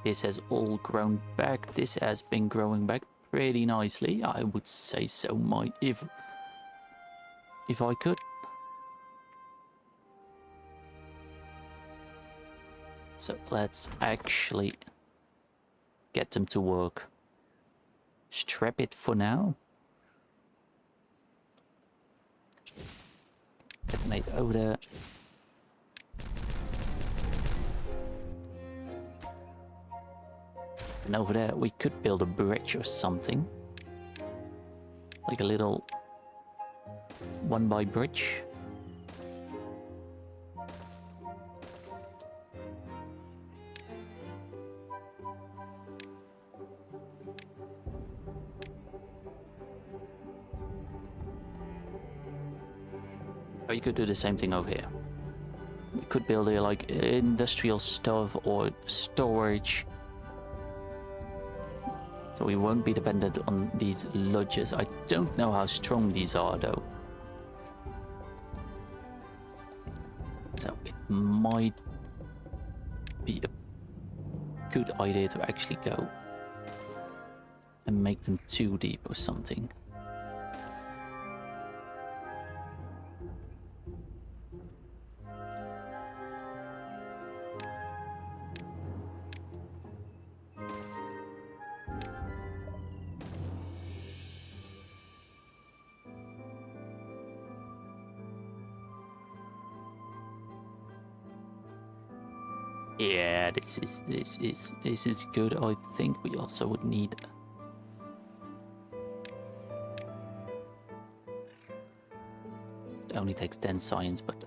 This has all grown back. This has been growing back pretty nicely. I would say so. If I could. So let's actually get them to work. Strap it for now. Detonate over there. And over there we could build a bridge or something. Like a little 1x bridge. Or you could do the same thing over here. We could build a like industrial stuff or storage. So we won't be dependent on these lodges. I don't know how strong these are though. So it might be a good idea to actually go and make them 2 deep or something. Yeah, this is good. I think we also would need it only takes 10 science, but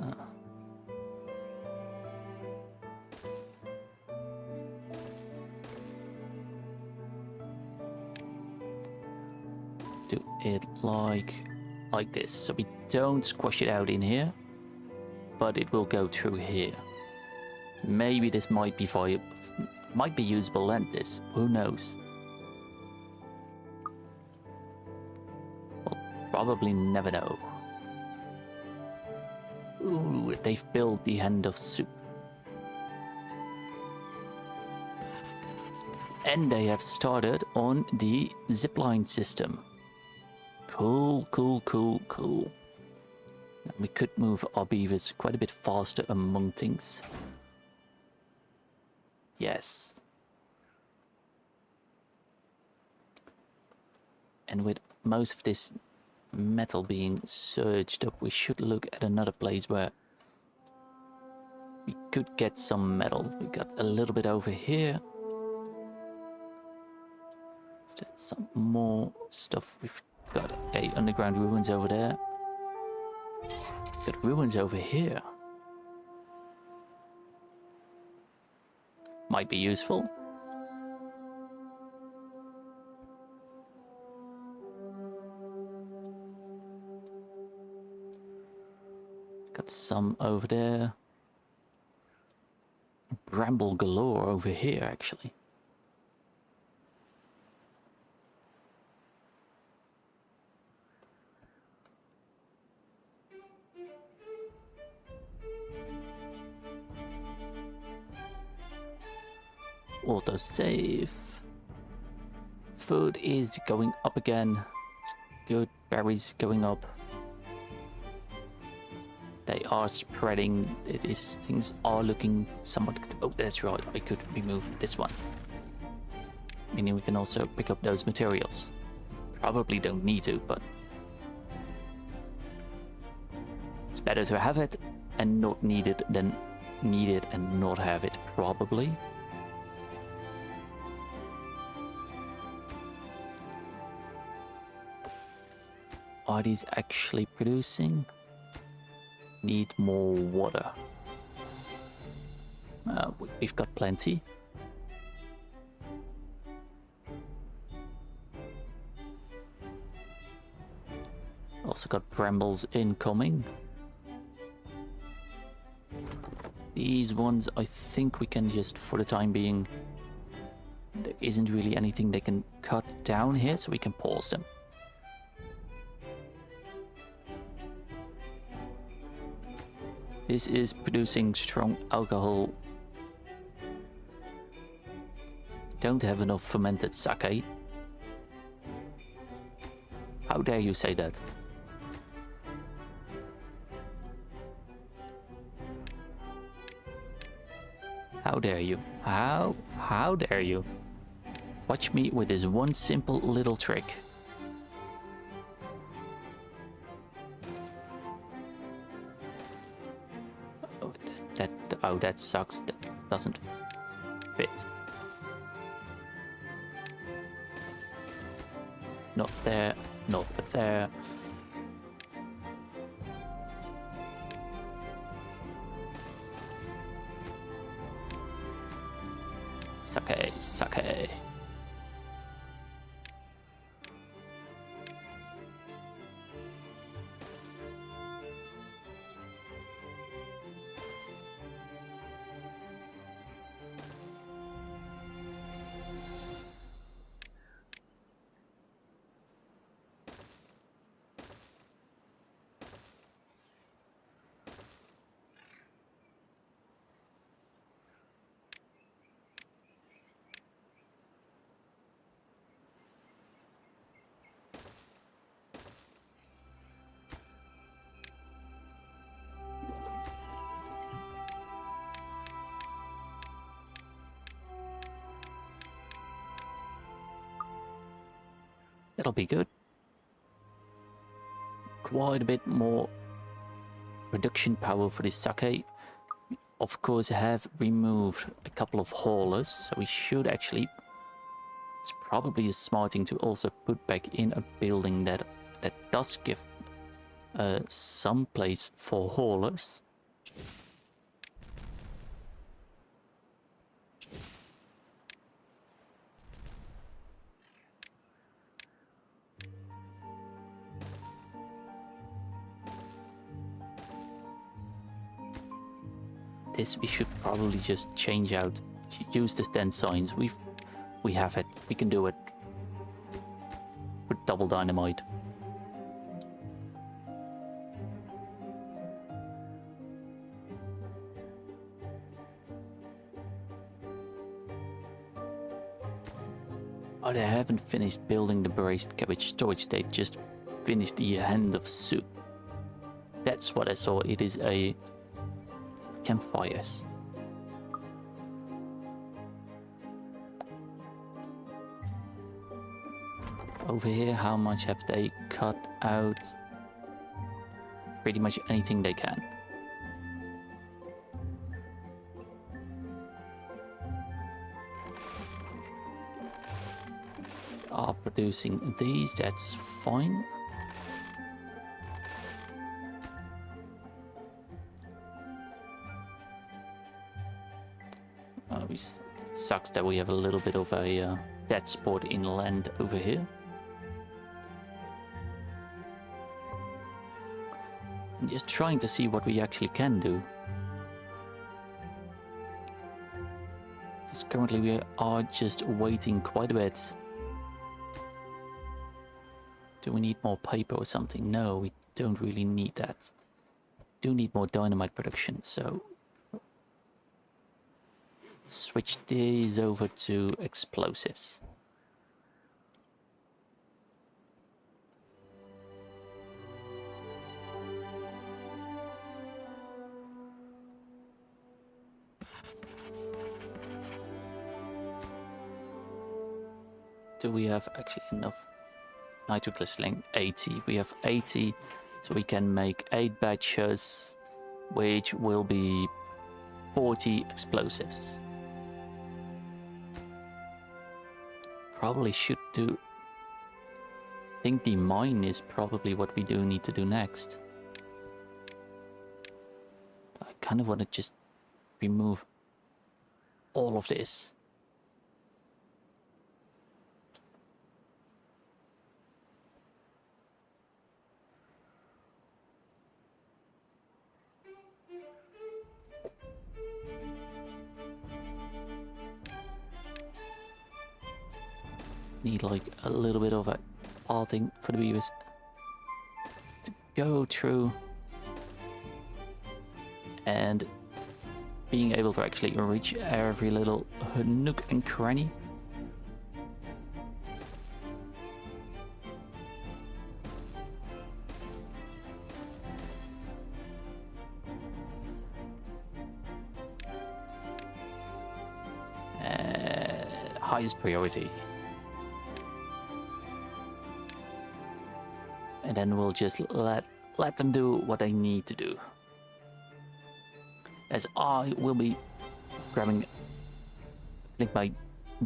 do it like this, so we don't squash it out in here, but it will go through here. Maybe this might be usable land, this. Who knows? We'll probably never know. Ooh, they've built the hand of soup. And they have started on the zipline system. Cool, cool, cool, cool. And we could move our beavers quite a bit faster among things. Yes. And with most of this metal being surged up, we should look at another place where we could get some metal. We got a little bit over here. Is there some more stuff? We've got a underground ruins over there. Got ruins over here. Might be useful. Got some over there. Bramble galore over here, actually. Autosave. Food is going up again. It's good. Berries going up. They are spreading. It is. Things are looking somewhat. Oh, that's right. I could remove this one. Meaning we can also pick up those materials. Probably don't need to, but it's better to have it and not need it than need it and not have it, probably. Are these actually producing? Need more water. We've got plenty. Also got brambles incoming. These ones, I think we can just, for the time being, there isn't really anything they can cut down here, so we can pause them. This is producing strong alcohol. Don't have enough fermented sake. How dare you say that? How dare you? How dare you? Watch me with this one simple little trick. Oh, that sucks. That doesn't fit. Not there, not there. Sake, sake. That'll be good. Quite a bit more production power for this sake. Of course, have removed a couple of haulers, so we should actually. It's probably a smart thing to also put back in a building that does give some place for haulers. This we should probably just change out. Use the stand signs. We have it. We can do it. For double dynamite. Oh, they haven't finished building the braised cabbage storage. They just finished the hand of soup. That's what I saw. It is a campfires. Over here, how much have they cut out? Pretty much anything they can. producing these, that's fine. It sucks that we have a little bit of a dead spot in land over here. I'm just trying to see what we actually can do. Because currently we are just waiting quite a bit. Do we need more paper or something? No, we don't really need that. Do need more dynamite production, so switch these over to explosives. Do we have actually enough nitroglycerin? 80. We have 80, so we can make 8 batches, which will be 40 explosives. Probably should do. I think the mine is probably what we do need to do next. I kind of want to just remove all of this. Need like a little bit of a parting for the beavers to go through, and being able to actually reach every little nook and cranny. Highest priority. And then we'll just let them do what they need to do. As I will be grabbing my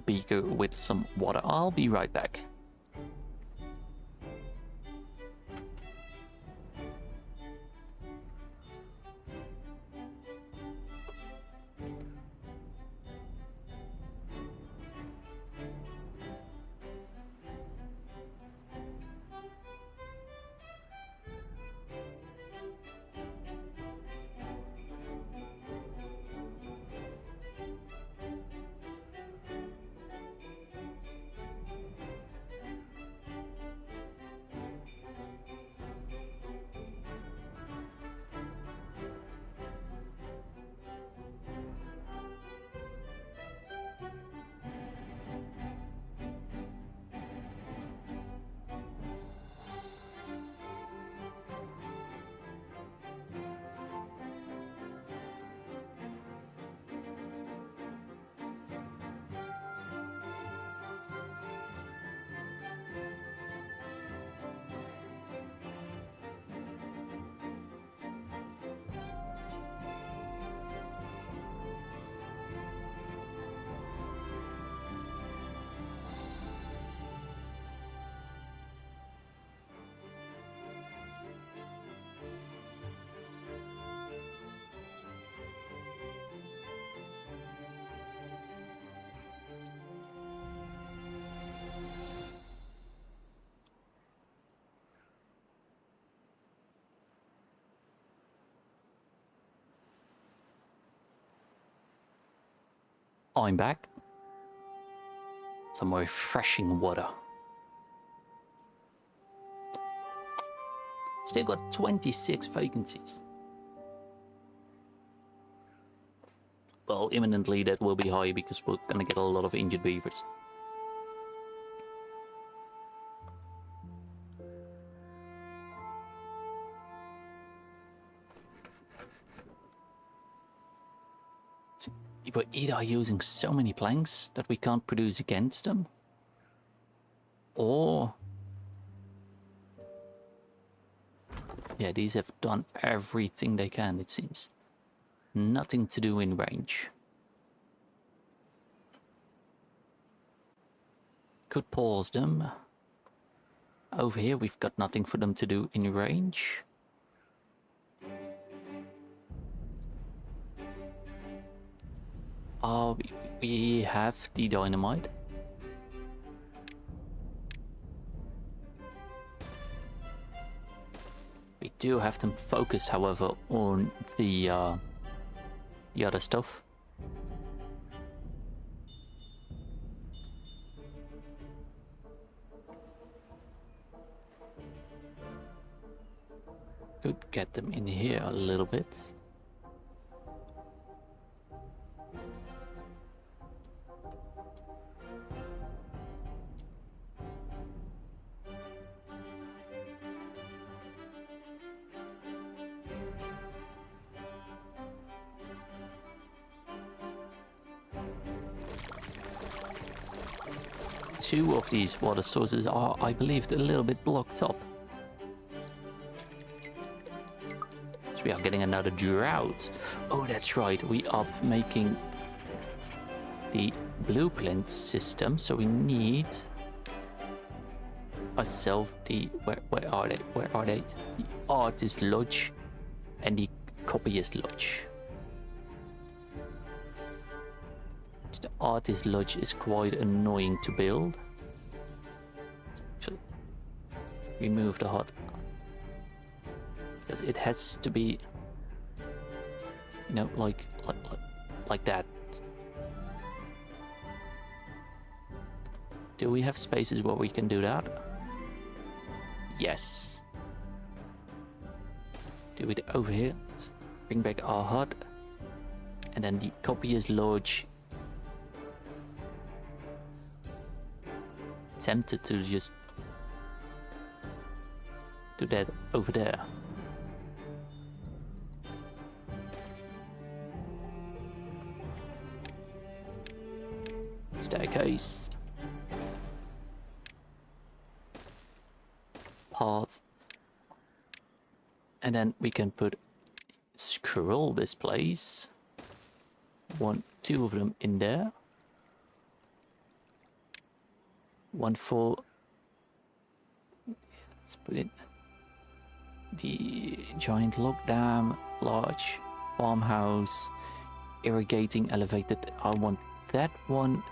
beaker with some water. I'll be right back. I'm back. Some refreshing water. Still got 26 vacancies. Well, imminently that will be high because we're gonna get a lot of injured beavers. We're either using so many planks that we can't produce against them, or yeah, these have done everything they can, it seems. Nothing to do in range. Could pause them, Over here we've got nothing for them to do in range. We have the dynamite. We do have them focused, however, on the other stuff. Could get them in here a little bit. Two of these water sources are, I believe, a little bit blocked up. So we are getting another drought. Oh, that's right. We are making the blueprint system, so we need ourselves the... Where are they? Where are they? The Artist Lodge and the Copyist Lodge. The Artist Lodge is quite annoying to build. So remove the hut. Because it has to be, you know, like that. Do we have spaces where we can do that? Yes. Do it over here. Let's bring back our hut. And then the Copyist Lodge. Tempted to just do that over there. Staircase. Path. And then we can put scroll displays. 1, 2 of them in there. One for, let's put it, the giant log dam, large farmhouse, irrigating elevated. I want that one,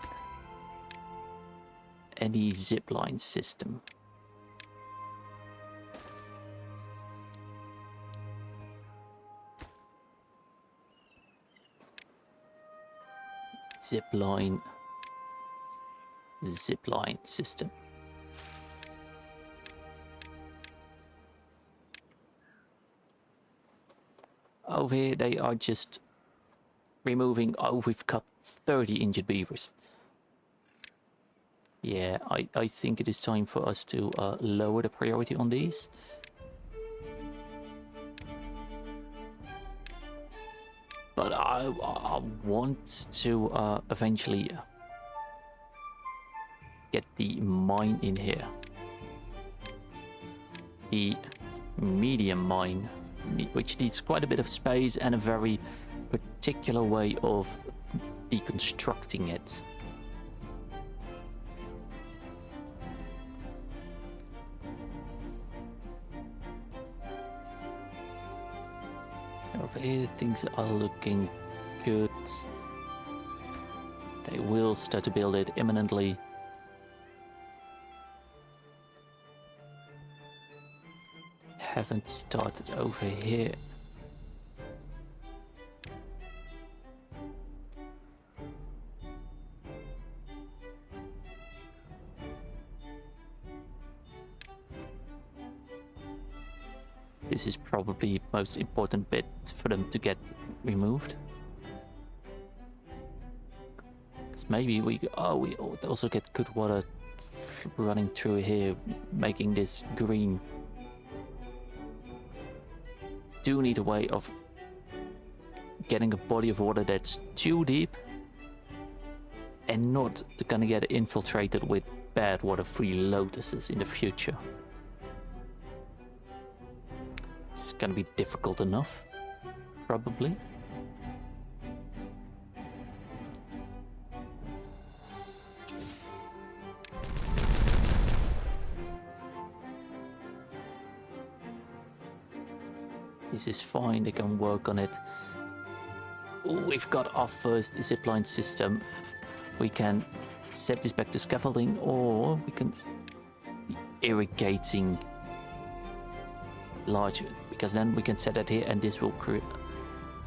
and the zipline system. Zipline system. Over here they are just removing. Oh, we've got 30 injured beavers. Yeah, I think it is time for us to lower the priority on these. But I want to eventually get the mine in here. The medium mine, which needs quite a bit of space and a very particular way of deconstructing it. So over here things are looking good. They will start to build it imminently. Haven't started over here. This is probably the most important bit for them to get removed. Because maybe we also get good water running through here, making this green. Do need a way of getting a body of water that's too deep and not gonna get infiltrated with bad water-free lotuses in the future. It's gonna be difficult enough, probably. This is fine, they can work on it. Ooh, we've got our first zipline system. We can set this back to scaffolding, or we can be irrigating large, because then we can set that here and this will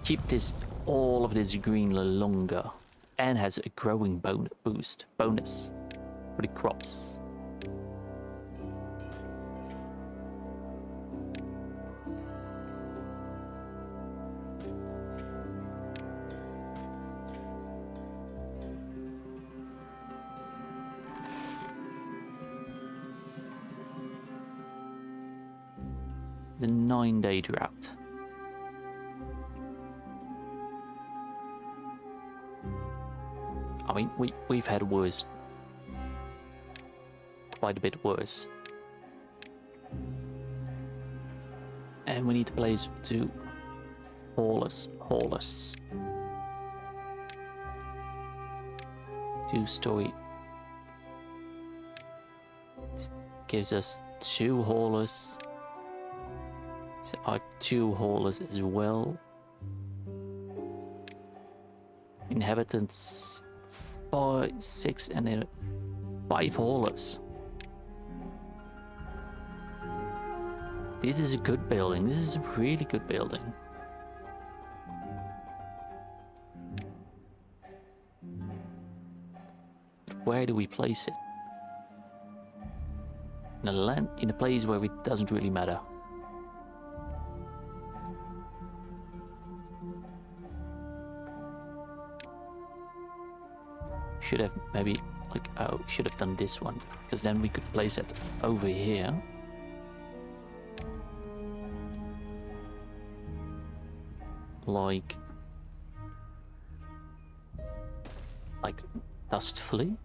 keep this all of this green longer, and has a growing bonus for the crops. The 9-day drought. I mean, we've had worse, quite a bit worse, and we need to place 2 haulers. 2-story gives us 2 haulers. So our 2 haulers as well. Inhabitants 5, 6, and then 5 haulers. This is a good building. This is a really good building. But where do we place it? In a place where it doesn't really matter. Should have maybe should have done this one, because then we could place it over here. Like dustfully.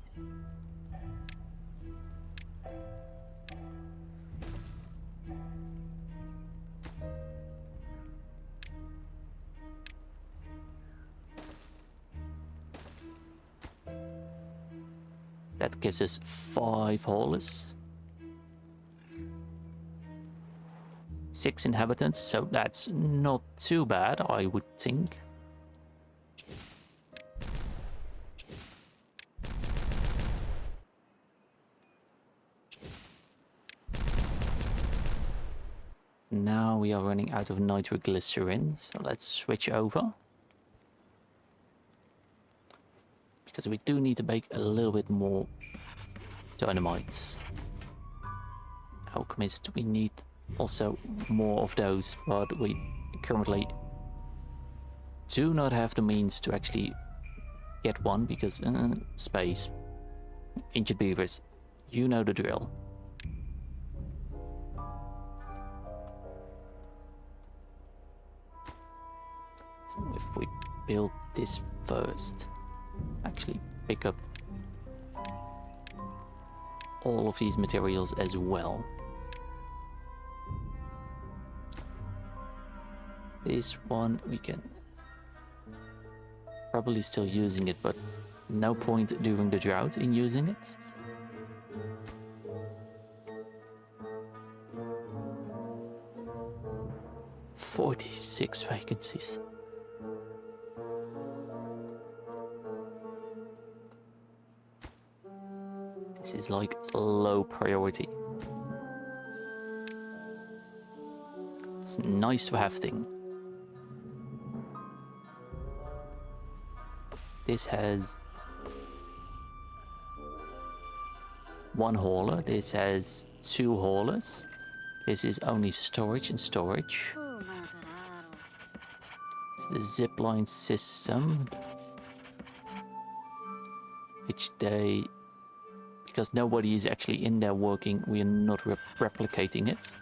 That gives us 5 haulers. 6 inhabitants, so that's not too bad, I would think. Now we are running out of nitroglycerin, so let's switch over. Because we do need to make a little bit more dynamites. Alchemist, we need also more of those, but we currently do not have the means to actually get one, because space. Ancient beavers, you know the drill. So if we build this first, actually pick up all of these materials as well. This one we can probably still using it, but no point during the drought in using it. "46 vacancies. This is like low priority. It's nice to have thing. This has 1 hauler. This has 2 haulers. This is only storage and storage. It's the zipline system, which they, because nobody is actually in there working, we are not replicating it.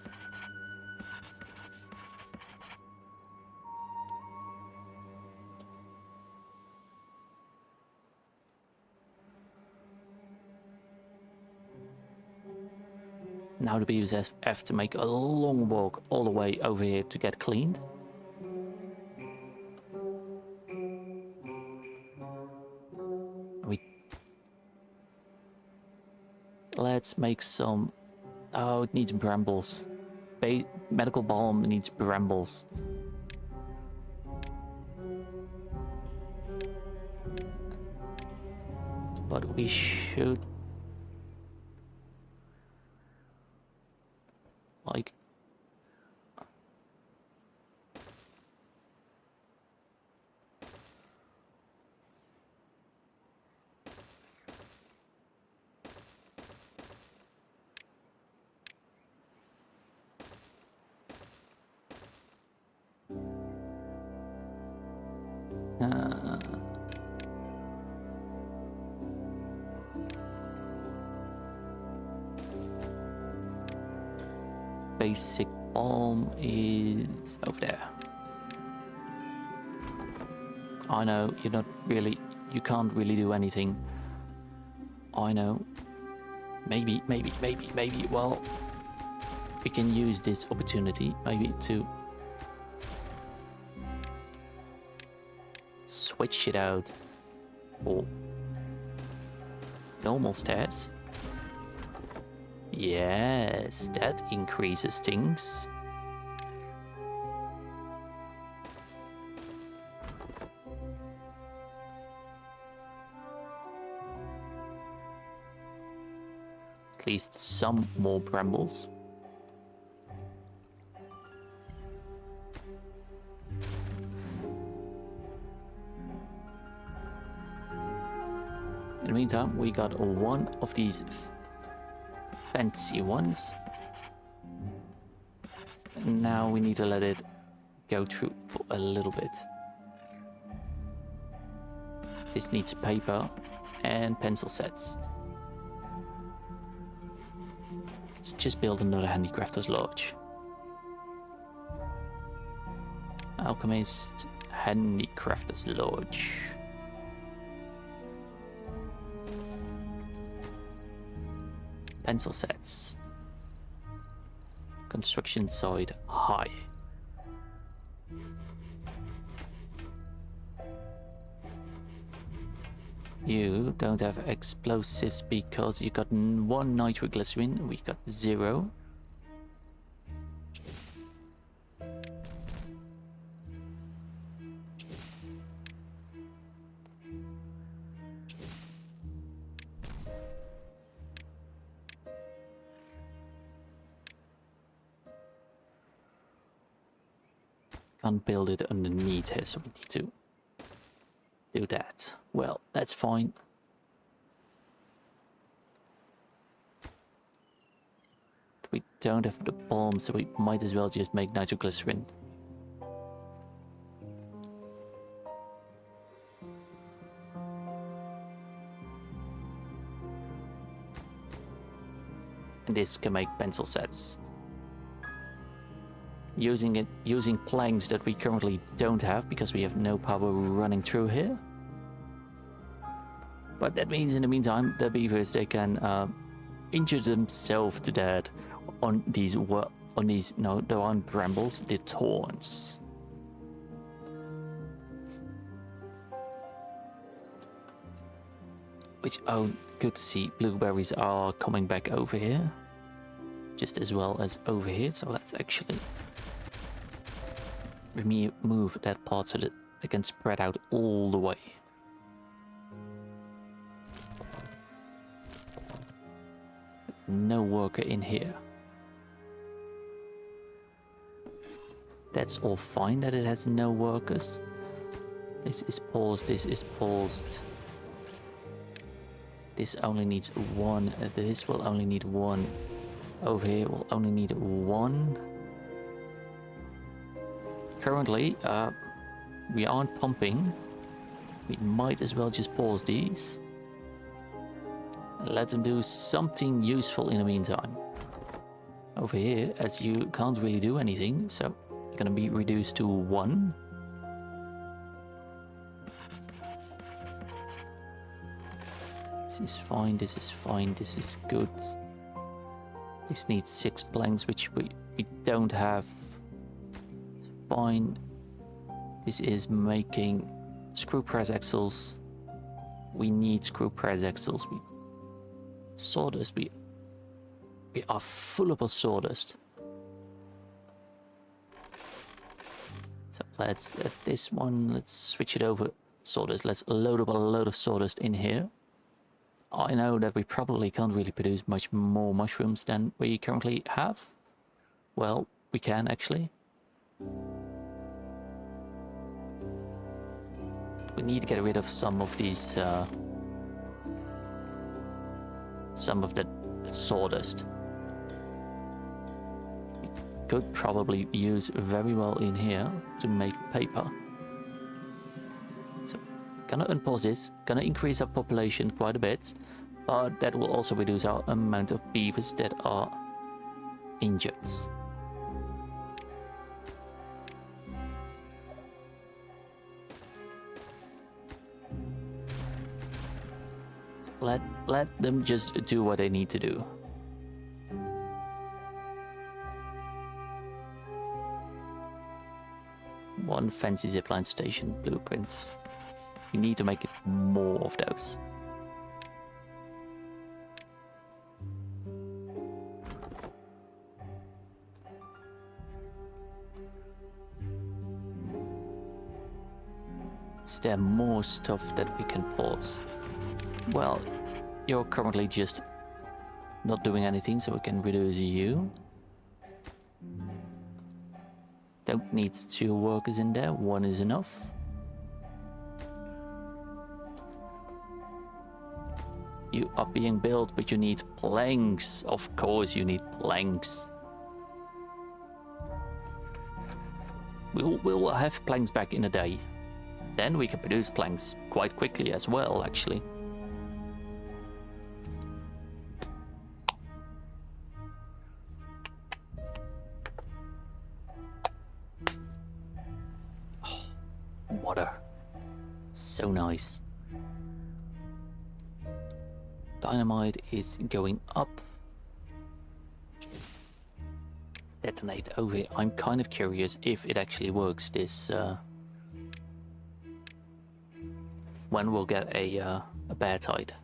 Now the beavers have to make a long walk all the way over here to get cleaned. Let's make some... Oh, it needs brambles. medical balm needs brambles. But we should... like... basic balm is over there. I know you're not really, you can't really do anything. I know. Maybe, well, we can use this opportunity maybe to switch it out for normal stairs. Yes, that increases things. At least some more brambles. In the meantime, we got one of these fancy ones. And now we need to let it go through for a little bit. This needs paper and pencil sets. Let's just build another handicrafter's lodge. Alchemist handicrafter's lodge. Pencil sets. Construction site high. You don't have explosives because you got 1 nitroglycerin, we got 0. Can't build it underneath here, so we need to do that. Well, that's fine. We don't have the bomb, so we might as well just make nitroglycerin. And this can make pencil sets. Using planks that we currently don't have because we have no power running through here. But that means in the meantime the beavers, they can injure themselves to death on these no, there aren't brambles, the thorns. Which, oh, good to see blueberries are coming back over here. Just as well as over here, so let's actually remove that part so that it can spread out all the way. No worker in here. That's all fine that it has no workers. This is paused, this is paused. This only needs 1, this will only need 1. Over here will only need 1. Currently, we aren't pumping. We might as well just pause these. Let them do something useful in the meantime. Over here, as you can't really do anything, so you're gonna be reduced to 1. This is fine, this is fine, this is good. This needs 6 planks, which we don't have. It's fine. This is making screw press axles. We need screw press axles. Sawdust, we are full up of sawdust. Let's let this one, let's switch it over. Sawdust, let's load up a load of sawdust in here. I know that we probably can't really produce much more mushrooms than we currently have. Well, we can actually. We need to get rid of some of these, some of the sawdust. We could probably use very well in here to make paper. So, gonna unpause this, gonna increase our population quite a bit, but that will also reduce our amount of beavers that are injured. Let them just do what they need to do. One fancy zipline station blueprints. We need to make it more of those. Is there more stuff that we can pause? Well, you're currently just not doing anything, so we can reduce you. Don't need 2 workers in there, 1 is enough. You are being built, but you need planks. Of course you need planks. We will have planks back in a day. Then we can produce planks quite quickly as well, actually. Water. So nice. Dynamite is going up. Detonate over here. I'm kind of curious if it actually works this... when we'll get a bear tide.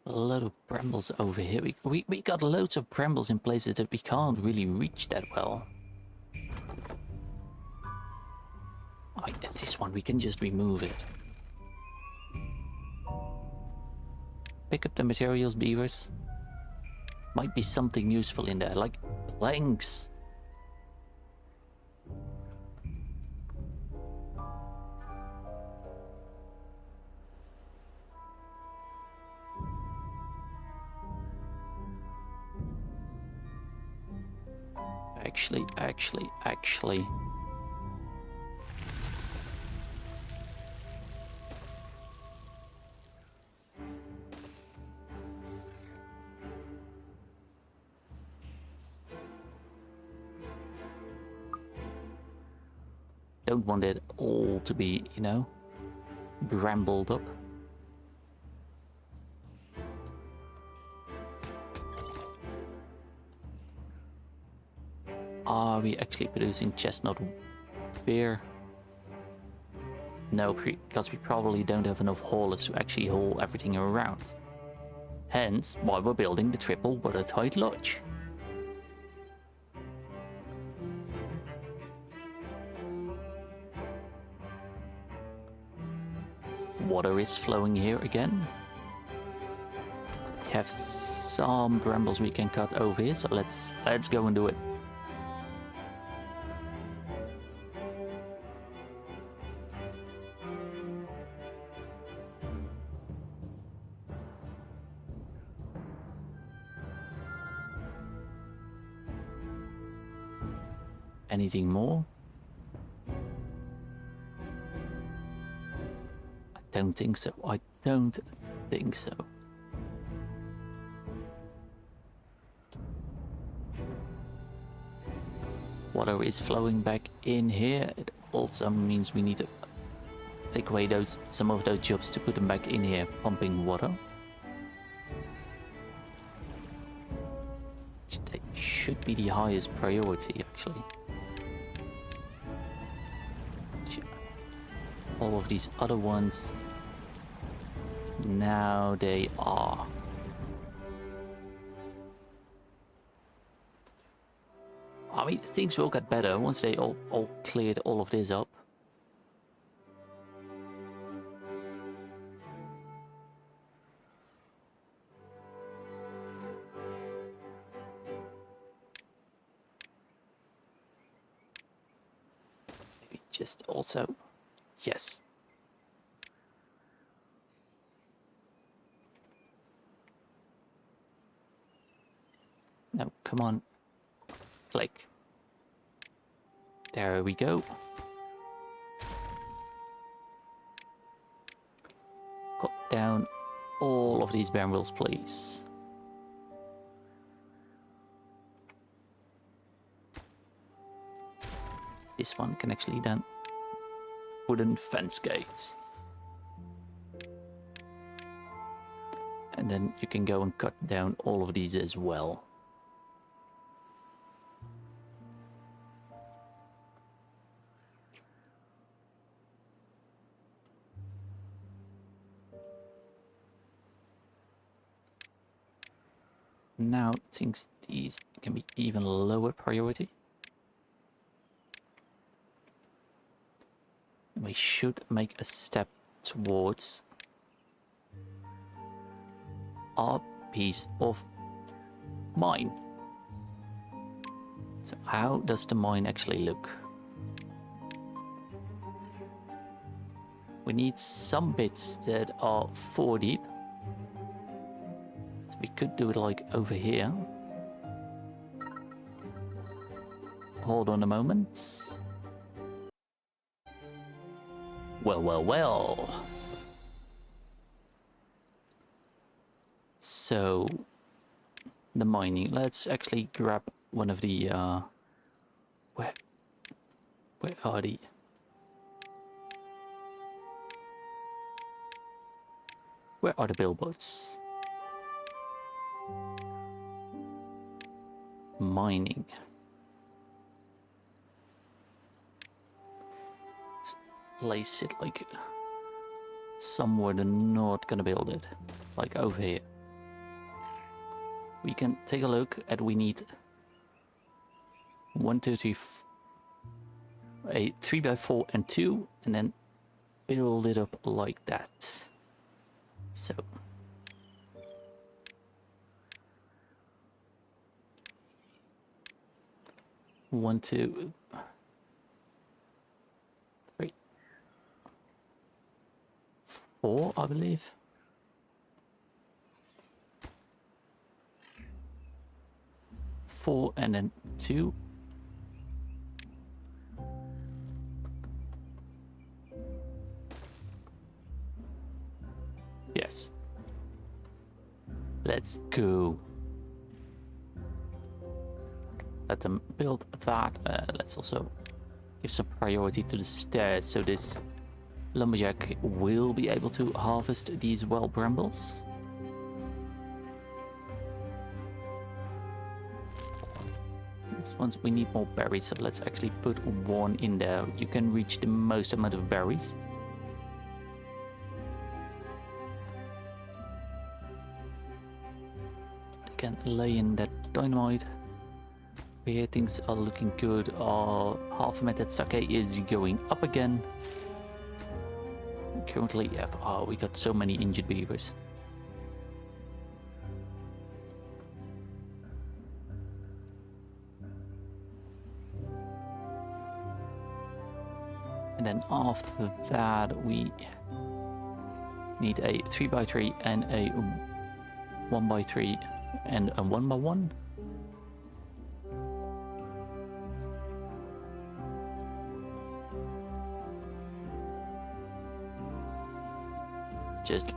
A lot of brambles over here. We got loads of brambles in places that we can't really reach that well. Oh, this one, we can just remove it. Pick up the materials, beavers. Might be something useful in there, like planks. Actually. Don't want it all to be, you know, brambled up. Are we actually producing chestnut beer? No, because we probably don't have enough haulers to actually haul everything around. Hence, why we're building the triple watertight lodge. Water is flowing here again. We have some brambles we can cut over here, so let's go and do it. Anything more? I don't think so. I don't think so. Water is flowing back in here. It also means we need to take away some of those jobs to put them back in here, pumping water. That should be the highest priority, actually. all of these other ones? Now they are. I mean, things will get better once they all cleared all of this up. Maybe just also, yes. No, come on. Click. There we go. Cut down all of these barrels, please. This one can actually then wooden fence gates. And then you can go and cut down all of these as well. Now things these can be even lower priority. We should make a step towards our piece of mine. So how does the mine actually look? We need some bits that are 4 deep. So we could do it like over here. Hold on a moment. Well. So, the mining. Let's actually grab one of the, where are the... Where are the billboards? Mining. Let's place it like somewhere they're not gonna build it. Like over here. We can take a look at, we need 1, 2, 3, a 3x4 and 2, and then build it up like that. So 1, 2, 3, 4, I believe. Four and then 2. Yes. Let's go. Let them build that. Let's also give some priority to the stairs so this lumberjack will be able to harvest these wild brambles. Once we need more berries, so let's actually put 1 in there. You can reach the most amount of berries. They can lay in that dynamite. Here things are looking good. Our half fermented sake is going up again. Currently, we got so many injured beavers. And then after that, we need a 3x3 and a 1x3 and a 1x1.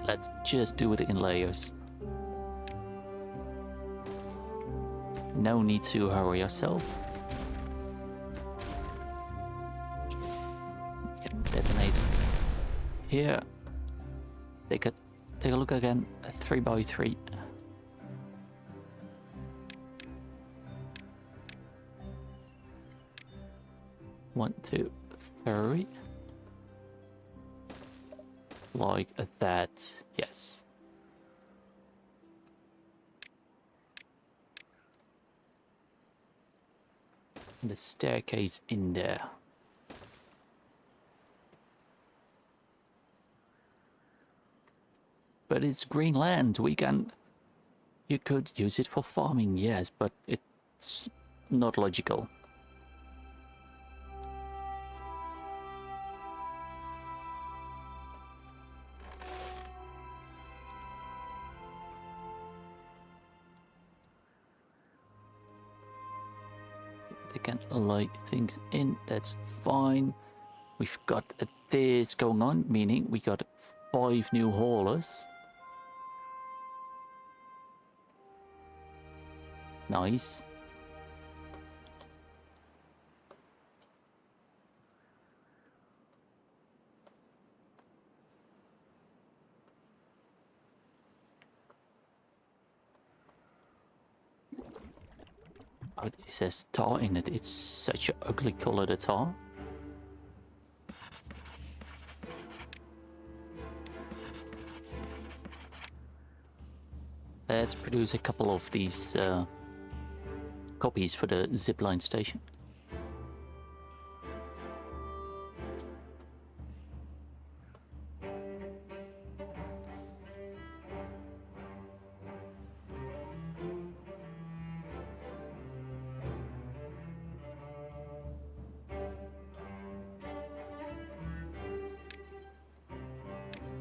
Let's just do it in layers. No need to hurry yourself. Detonate here. Take a look again. A 3x3. 1, 2, 3. Like that, yes. And the staircase in there. But it's green land, we can... You could use it for farming, yes, but it's not logical. They can light things in, that's fine. We've got this going on, meaning we got 5 new haulers. Nice. Oh, it says tar in it. It's such an ugly color, the tar. Let's produce a couple of these copies for the zipline station.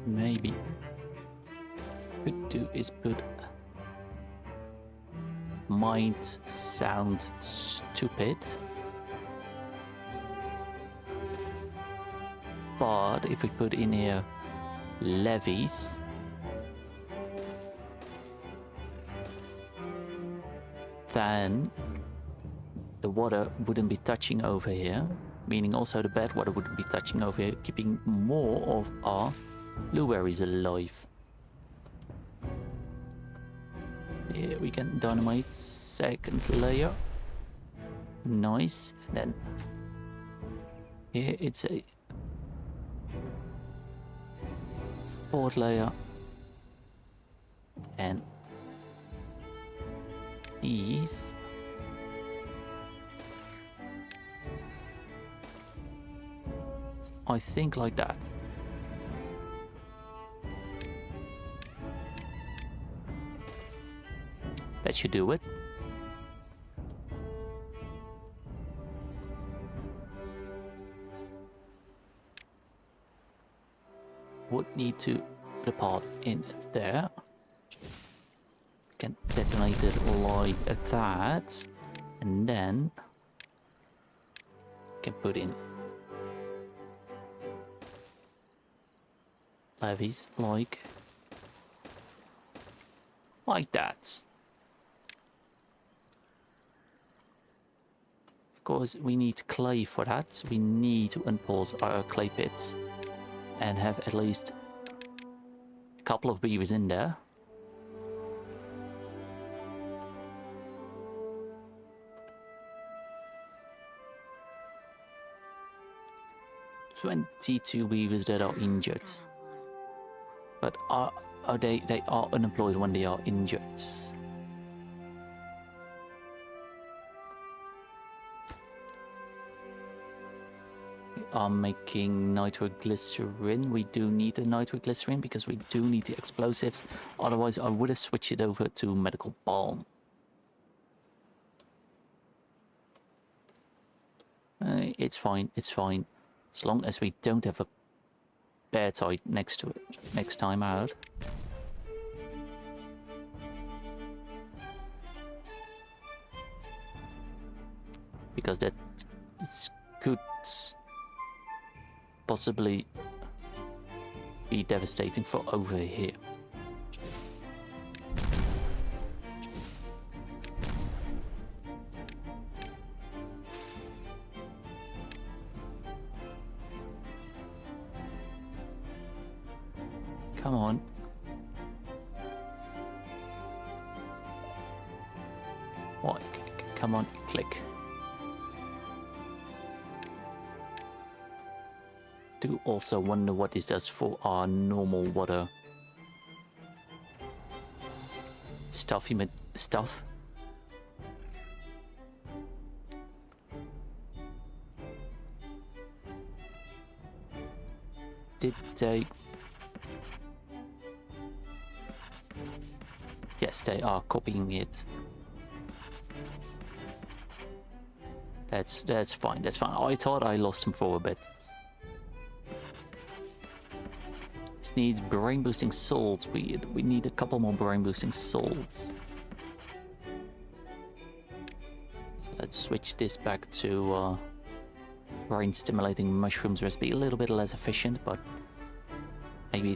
Maybe could do is put might sound stupid, but if we put in here levees, then the water wouldn't be touching over here, meaning also the bad water wouldn't be touching over here, keeping more of our blueberries alive. Here we can dynamite second layer. Nice. And then here it's a 4th layer. And these I think like that. That should do it. Would need to put a part in there. Can detonate it like that. And then can put in levees like that. Of course, we need clay for that. We need to unpause our clay pits and have at least a couple of beavers in there. "22 beavers that are injured." But are they are unemployed when they are injured. We are making nitroglycerin. We do need a nitroglycerin because we do need the explosives. Otherwise, I would have switched it over to medical balm. It's fine, it's fine. As long as we don't have a bear tied next to it next time out. Because that could possibly be devastating for over here. Come on. What? Come on, click. do also wonder what this does for our normal water stuff. Stuff. Did they? Yes, they are copying it. That's fine. That's fine. I thought I lost him for a bit. This needs brain boosting salts. We need a couple more brain boosting salts. So let's switch this back to brain stimulating mushrooms recipe. A little bit less efficient, but maybe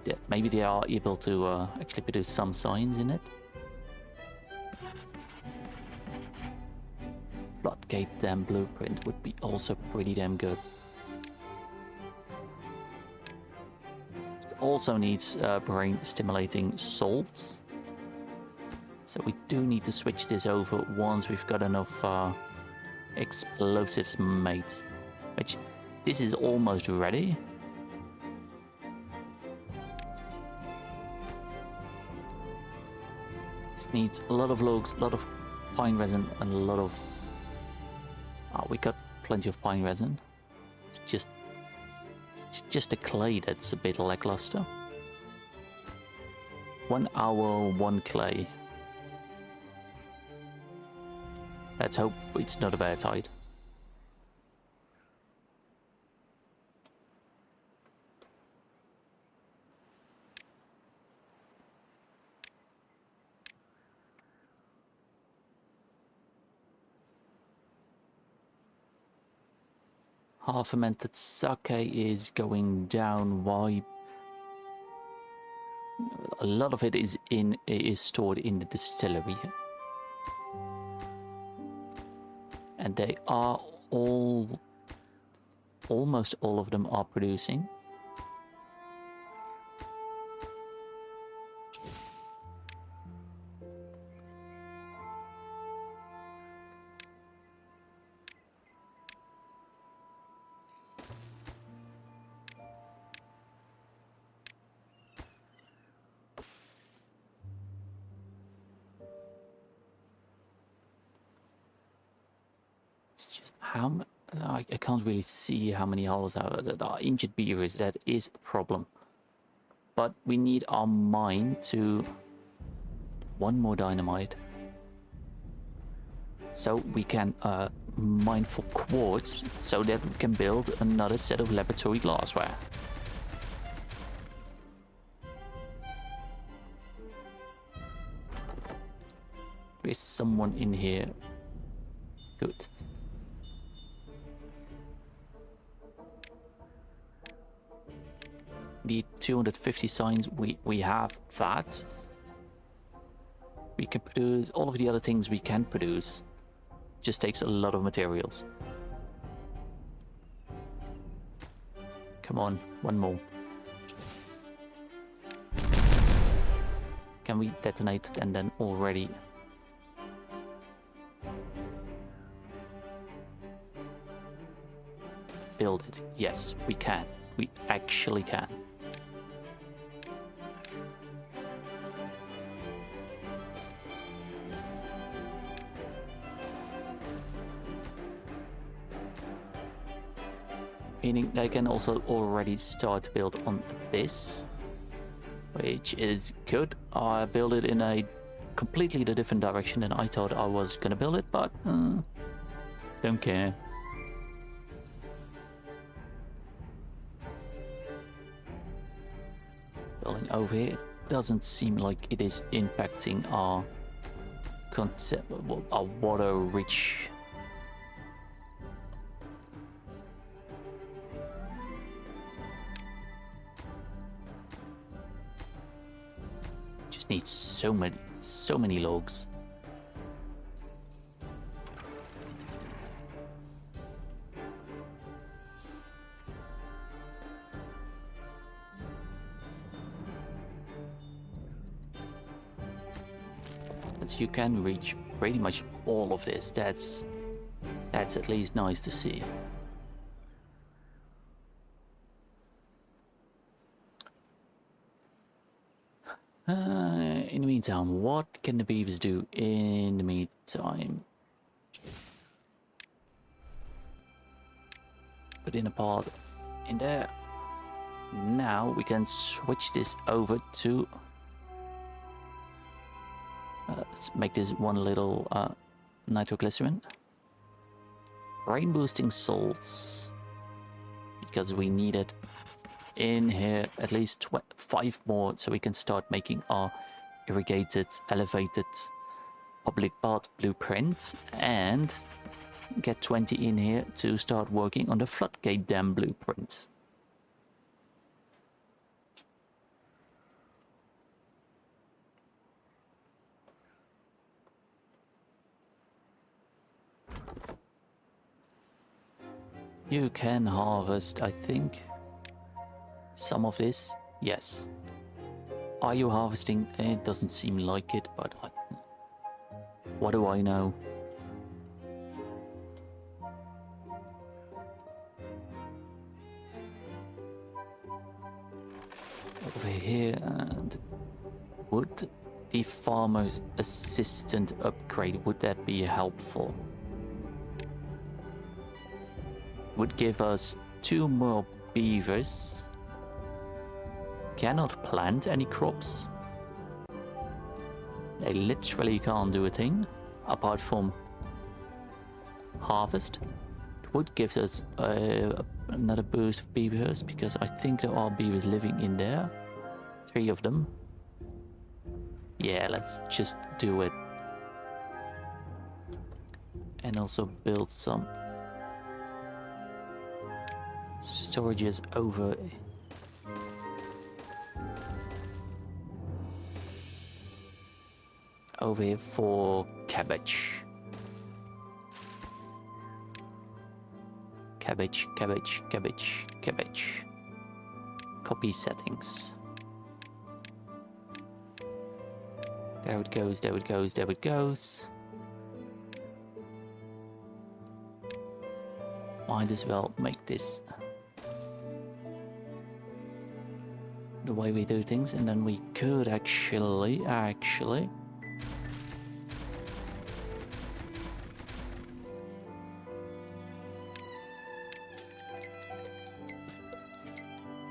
they are able to actually produce some science in it. Floodgate Dam blueprint would be also pretty damn good. It also needs brain stimulating salts. So we do need to switch this over once we've got enough explosives made. Which, this is almost ready. This needs a lot of logs, a lot of pine resin, and a lot of... we got plenty of pine resin. It's just the clay that's a bit lackluster. 1 hour, 1 clay. Let's hope it's not a bad tide. Half-fermented sake is going down. Why? A lot of it is stored in the distillery, and they are almost all of them are producing. I can't really see how many holes that are injured beavers. That is a problem. But we need our mine to... 1 more dynamite. So we can mine for quartz so that we can build another set of laboratory glassware. There is someone in here. Good. Need 250 signs. We have that. We can produce all of the other things we can produce. Just takes a lot of materials. Come on, 1 more. Can we detonate it and then already... build it? Yes, we can. We actually can. Meaning they can also already start to build on this, which is good. I built it in a completely different direction than I thought I was gonna build it, but don't care. Building over here, it doesn't seem like it is impacting our concept, our water-rich. Just needs so many logs. You can reach pretty much all of this. That's at least nice to see. In the meantime, what can the beavers do in the meantime? Put in a part in there. Now we can switch this over to... let's make this one little nitroglycerin. Brain boosting salts. Because we need it in here at least 5 more so we can start making our irrigated, elevated public bath blueprint, and get 20 in here to start working on the floodgate dam blueprint. You can harvest, I think, some of this. Yes. Are you harvesting? It doesn't seem like it, but what do I know? Over here, and would the farmer's assistant upgrade, would that be helpful? Would give us 2 more beavers. Cannot plant any crops. They literally can't do a thing apart from harvest. It would give us another boost of beavers because I think there are beavers living in there. 3 of them. Yeah, let's just do it. And also build some storages over here for cabbage. Cabbage, cabbage, cabbage, cabbage. Copy settings. There it goes, there it goes, there it goes. Might as well make this the way we do things, and then we could actually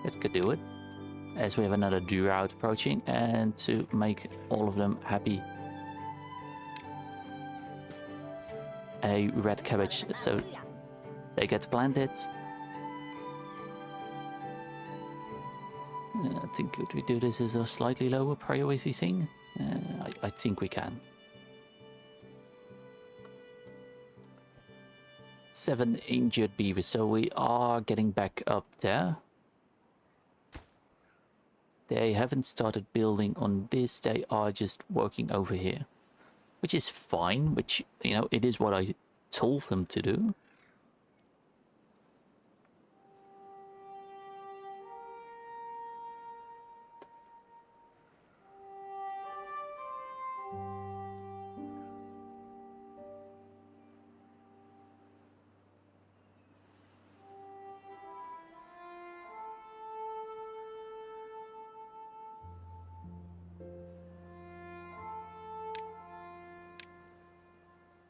it could do it, as we have another drought approaching, and to make all of them happy, a red cabbage, so they get planted. I think could we do this as a slightly lower priority thing? I think we can. 7 injured beavers, so we are getting back up there. They haven't started building on this, they are just working over here. Which is fine, which, you know, it is what I told them to do.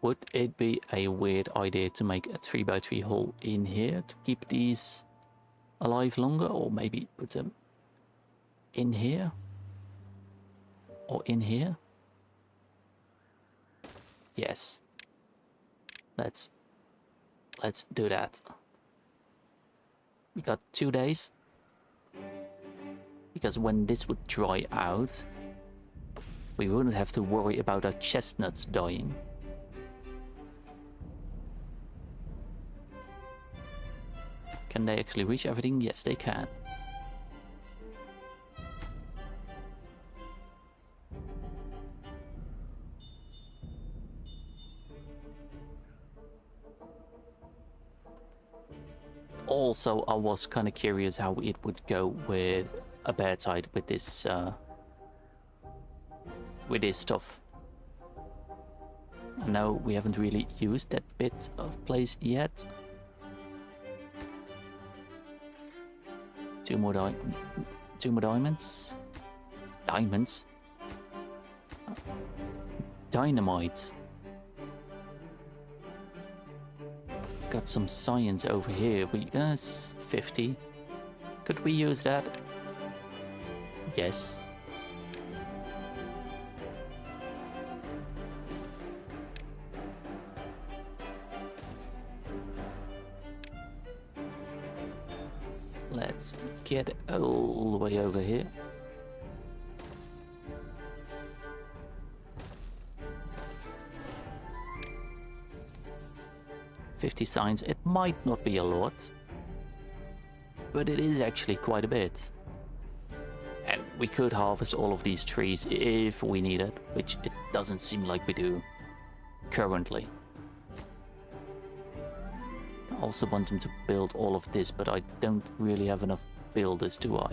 Would it be a weird idea to make a 3x3 hole in here to keep these alive longer, or maybe put them in here or in here? Yes. Let's do that. We got 2 days, because when this would dry out, we wouldn't have to worry about our chestnuts dying. Can they actually reach everything? Yes, they can. Also, I was kind of curious how it would go with a bad side with this stuff. I know we haven't really used that bit of place yet. 2 more diamonds. Diamonds? dynamite. Got some science over here. We 50. Could we use that? Yes. Let's get all the way over here. $50 signs. It might not be a lot, but it is actually quite a bit. And we could harvest all of these trees if we need it, which it doesn't seem like we do currently. I also want them to build all of this, but I don't really have enough builders, do I?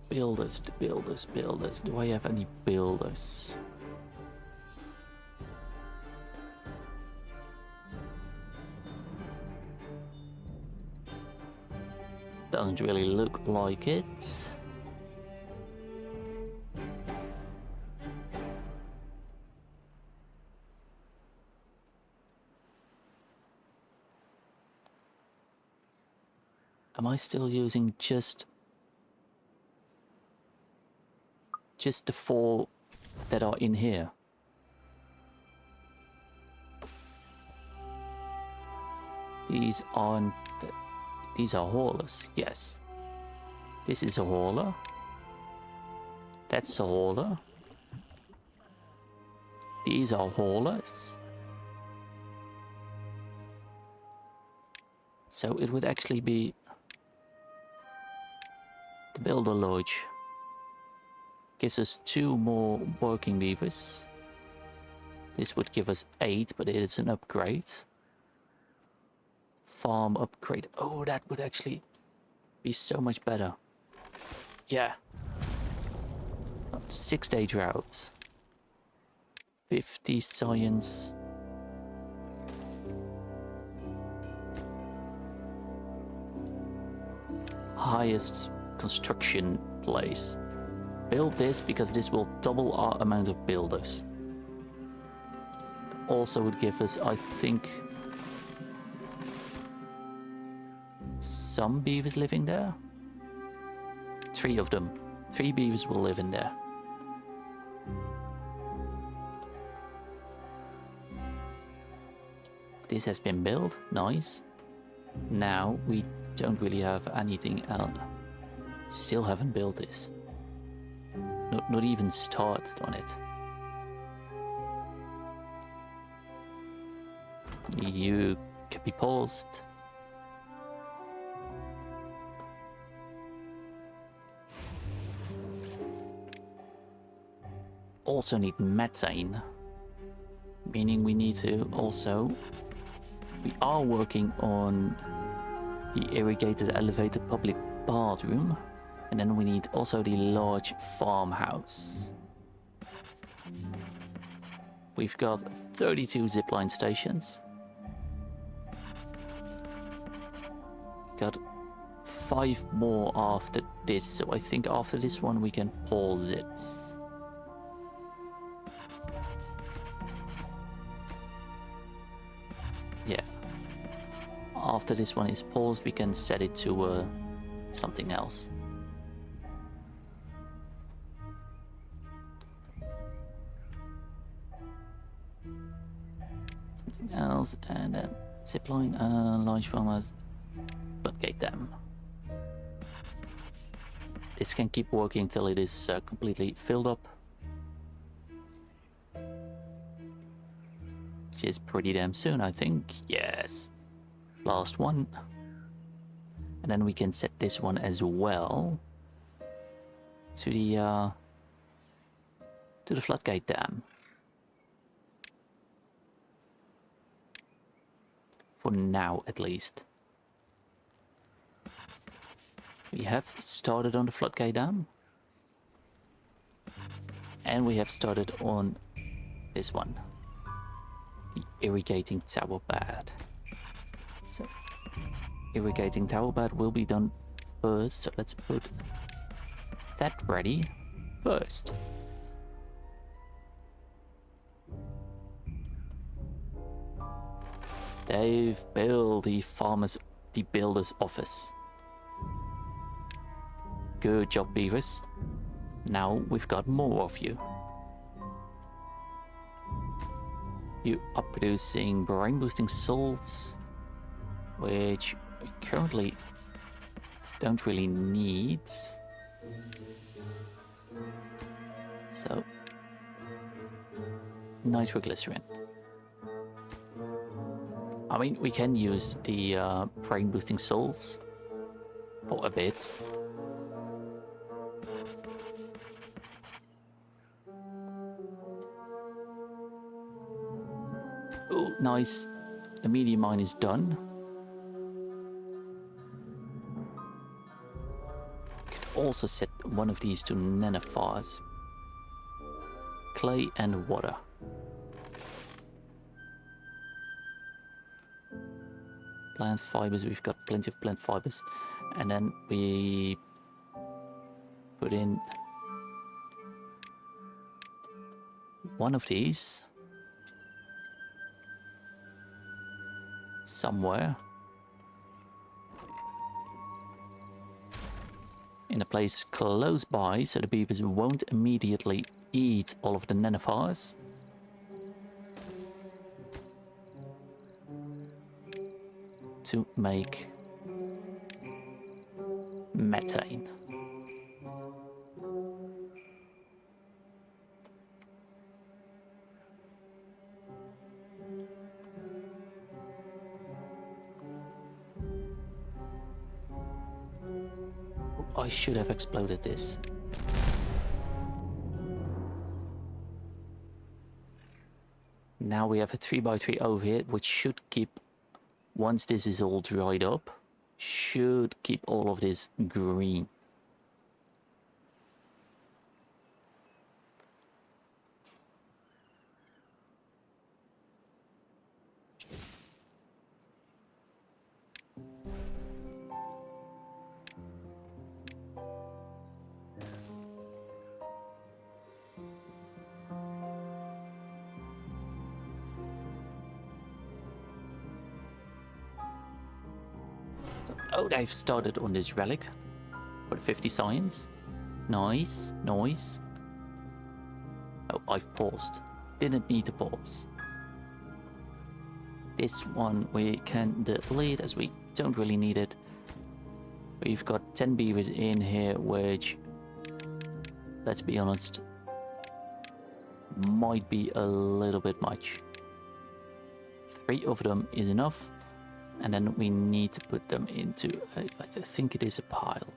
Builders. Do I have any builders? Doesn't really look like it. Am I still using just the 4 that are in here? These aren't... These are haulers, yes. This is a hauler. That's a hauler. These are haulers. So it would actually be the builder lodge. Gives us 2 more working beavers. This would give us 8, but it is an upgrade. Farm upgrade. Oh, that would actually be so much better. Yeah. 6-day drought. 50 science. Highest construction place. Build this because this will double our amount of builders. Also would give us, I think, some beavers living there. 3 of them. 3 beavers will live in there. This has been built. Nice. Now we don't really have anything else. Still haven't built this. Not even started on it. You can be paused. Also need methane, meaning we need to also... We are working on the irrigated elevated public bathroom, and then we need also the large farmhouse. We've got 32 zipline stations. Got 5 more after this, so I think after this one we can pause it. Yeah. After this one is paused, we can set it to something else. Something else, and then zipline, large farmers, floodgate dam. This can keep working until it is completely filled up. Which is pretty damn soon, I think. Yes. Last one. And then we can set this one as well to the floodgate dam. For now, at least. We have started on the floodgate dam. And we have started on this one. The irrigating tower bed. So, irrigating tower bed will be done first. So let's put that ready first. They've built the builder's office. Good job, beavers. Now we've got more of you. You are producing brain boosting salts, which we currently don't really need. So, nitroglycerin. I mean, we can use the brain boosting salts for a bit. Oh, nice. The media mine is done. Could also set one of these to nanophiles. Clay and water. Plant fibers, we've got plenty of plant fibers. And then we put in one of these somewhere in a place close by so the beavers won't immediately eat all of the nanophiles. To make methane. I should have exploded this. Now we have a 3x3 over here, which should keep, once this is all dried up, should keep all of this green. Oh, they've started on this relic for 50 science. Nice, nice. Oh, I've paused. Didn't need to pause. This one we can delete as we don't really need it. We've got 10 beavers in here, which, let's be honest, might be a little bit much. 3 of them is enough. And then we need to put them into, I think it is a pile.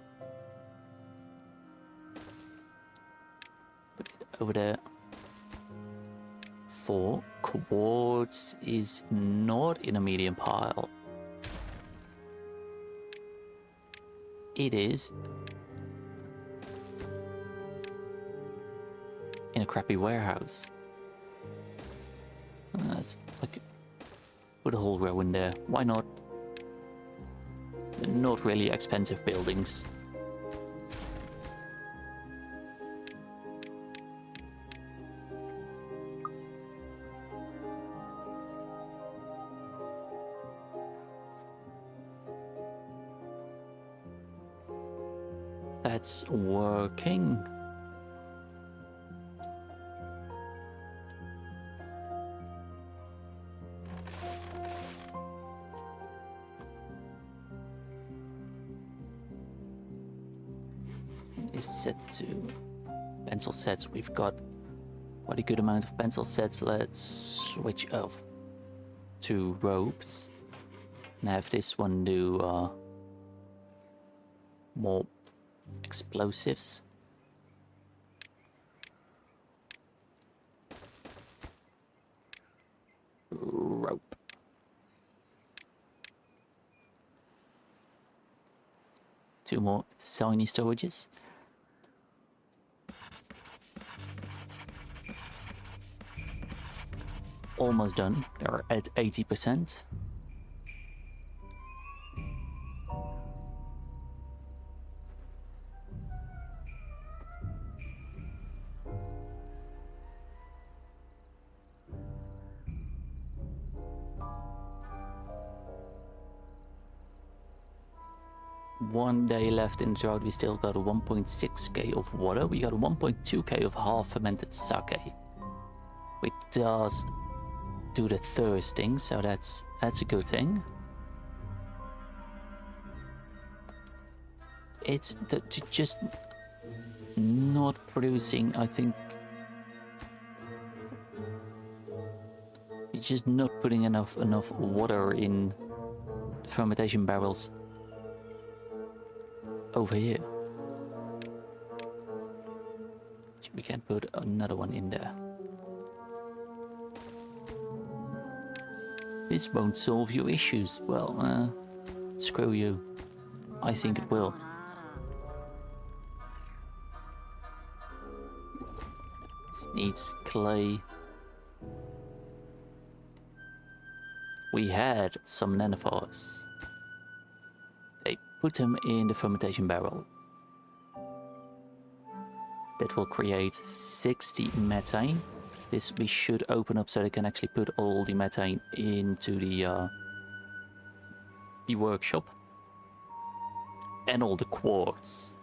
Put it over there. 4. Quartz is not in a medium pile. It is in a crappy warehouse. That's like, put a whole row in there. Why not? They're not really expensive buildings. That's working. Is set to pencil sets. We've got quite a good amount of pencil sets. Let's switch off to ropes and have this one do more explosives. Rope. Two more tiny storages. Almost done. They're at 80%. 1 day left in the drought. We still got a 1.6k of water. We got a 1.2k of half fermented sake, which does do the thirsting, so that's a good thing. It's just not producing, I think. It's just not putting enough water in fermentation barrels over here. We can put another one in there. This won't solve your issues. Well, screw you. I think it will. This needs clay. We had some nanophores. They put them in the fermentation barrel. That will create 60 methane. This we should open up so they can actually put all the methane into the workshop. And all the quartz.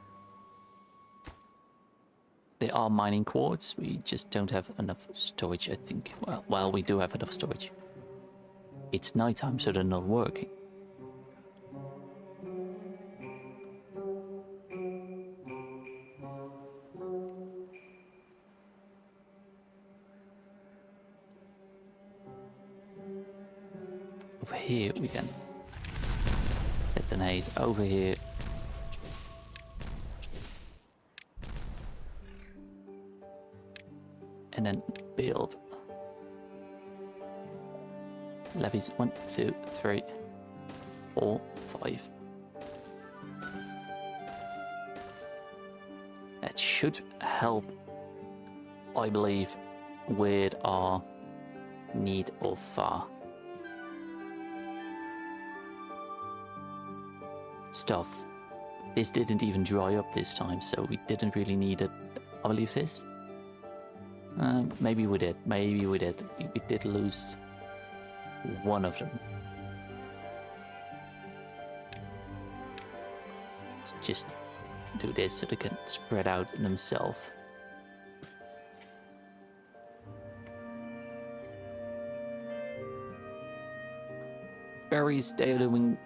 They are mining quartz. We just don't have enough storage, I think. Well, we do have enough storage. It's nighttime, so they're not working. Over here we can detonate. Over here. And then build. Levies 1, 2, 3, 4, 5. That should help, I believe, with our need of stuff. This didn't even dry up this time, so we didn't really need it. I believe this. Maybe we did. Maybe we did. We did lose one of them. Let's just do this so they can spread out themselves. Berries, they are doing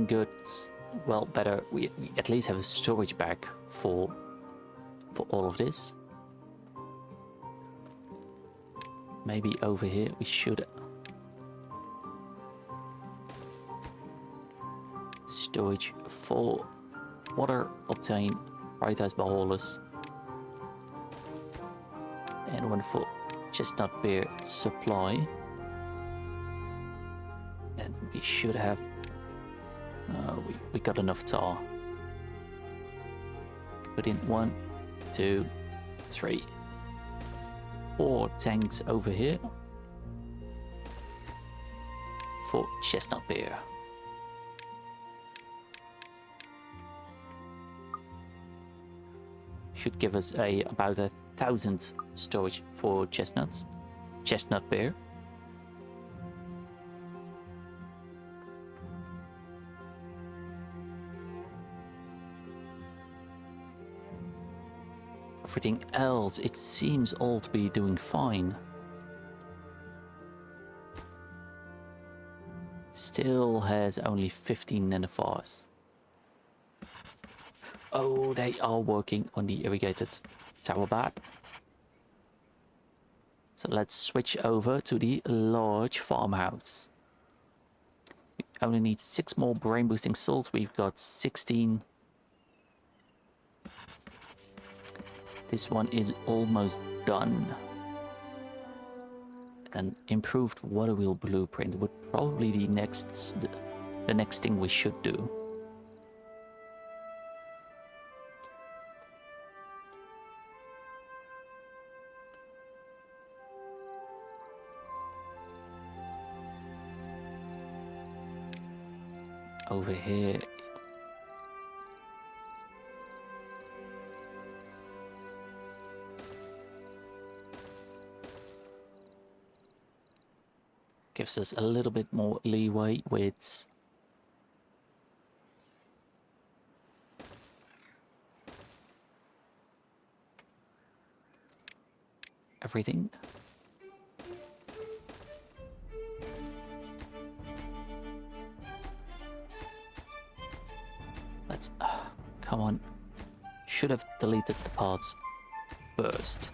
good. Well, better. We at least have a storage bag for all of this. Maybe over here we should storage for water obtained, prioritized by haulers, and one for chestnut beer supply. And we should have we got enough tar. Put in 1, 2, 3, 4 tanks over here for chestnut beer. Should give us about 1,000 storage for chestnut beer. Everything else, it seems all to be doing fine. Still has only 15 nanophores. Oh, they are working on the irrigated tower bed. So let's switch over to the large farmhouse. We only need 6 more brain boosting salts. We've got 16. This one is almost done. An improved water wheel blueprint would probably be the next thing we should do. Over here. Gives us a little bit more leeway with everything. Let's... come on. Should have deleted the parts first.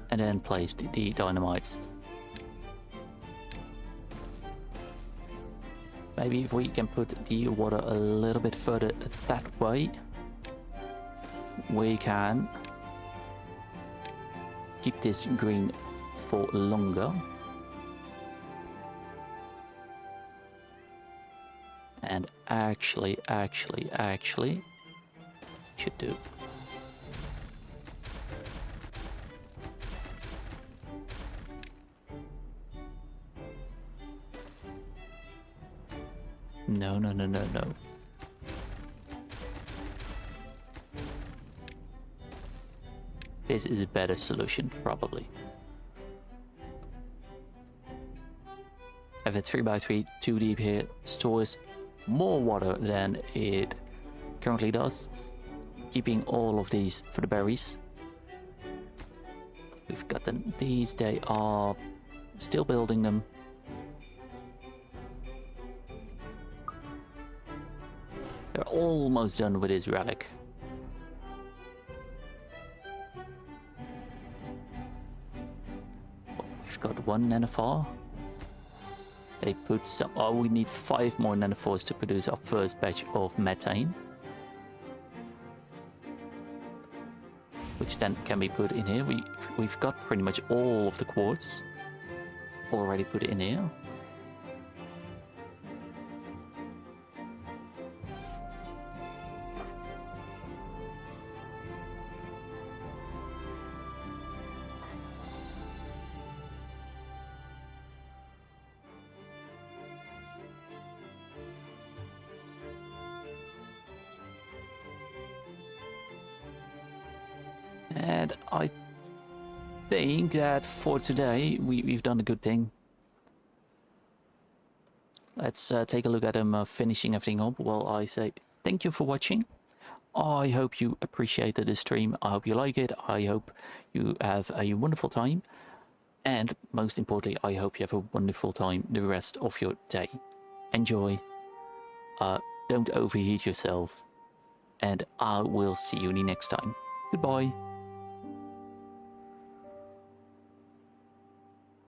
And then placed the dynamites. Maybe if we can put the water a little bit further that way, we can keep this green for longer. And actually should do. No. This is a better solution, probably. Have a 3x3 2 deep here, stores more water than it currently does, keeping all of these for the berries. We've gotten these, they are still building them. They're almost done with his relic. We've got one nanophore. They put some... oh, we need 5 more nanophores to produce our first batch of methane. Which then can be put in here. We've got pretty much all of the quartz already put in here. And I think that for today we've done a good thing. Let's take a look at them finishing everything up while I say thank you for watching. I hope you appreciated the stream. I hope you like it. I hope you have a wonderful time. And most importantly, I hope you have a wonderful time the rest of your day. Enjoy. Don't overheat yourself. And I will see you next time. Goodbye.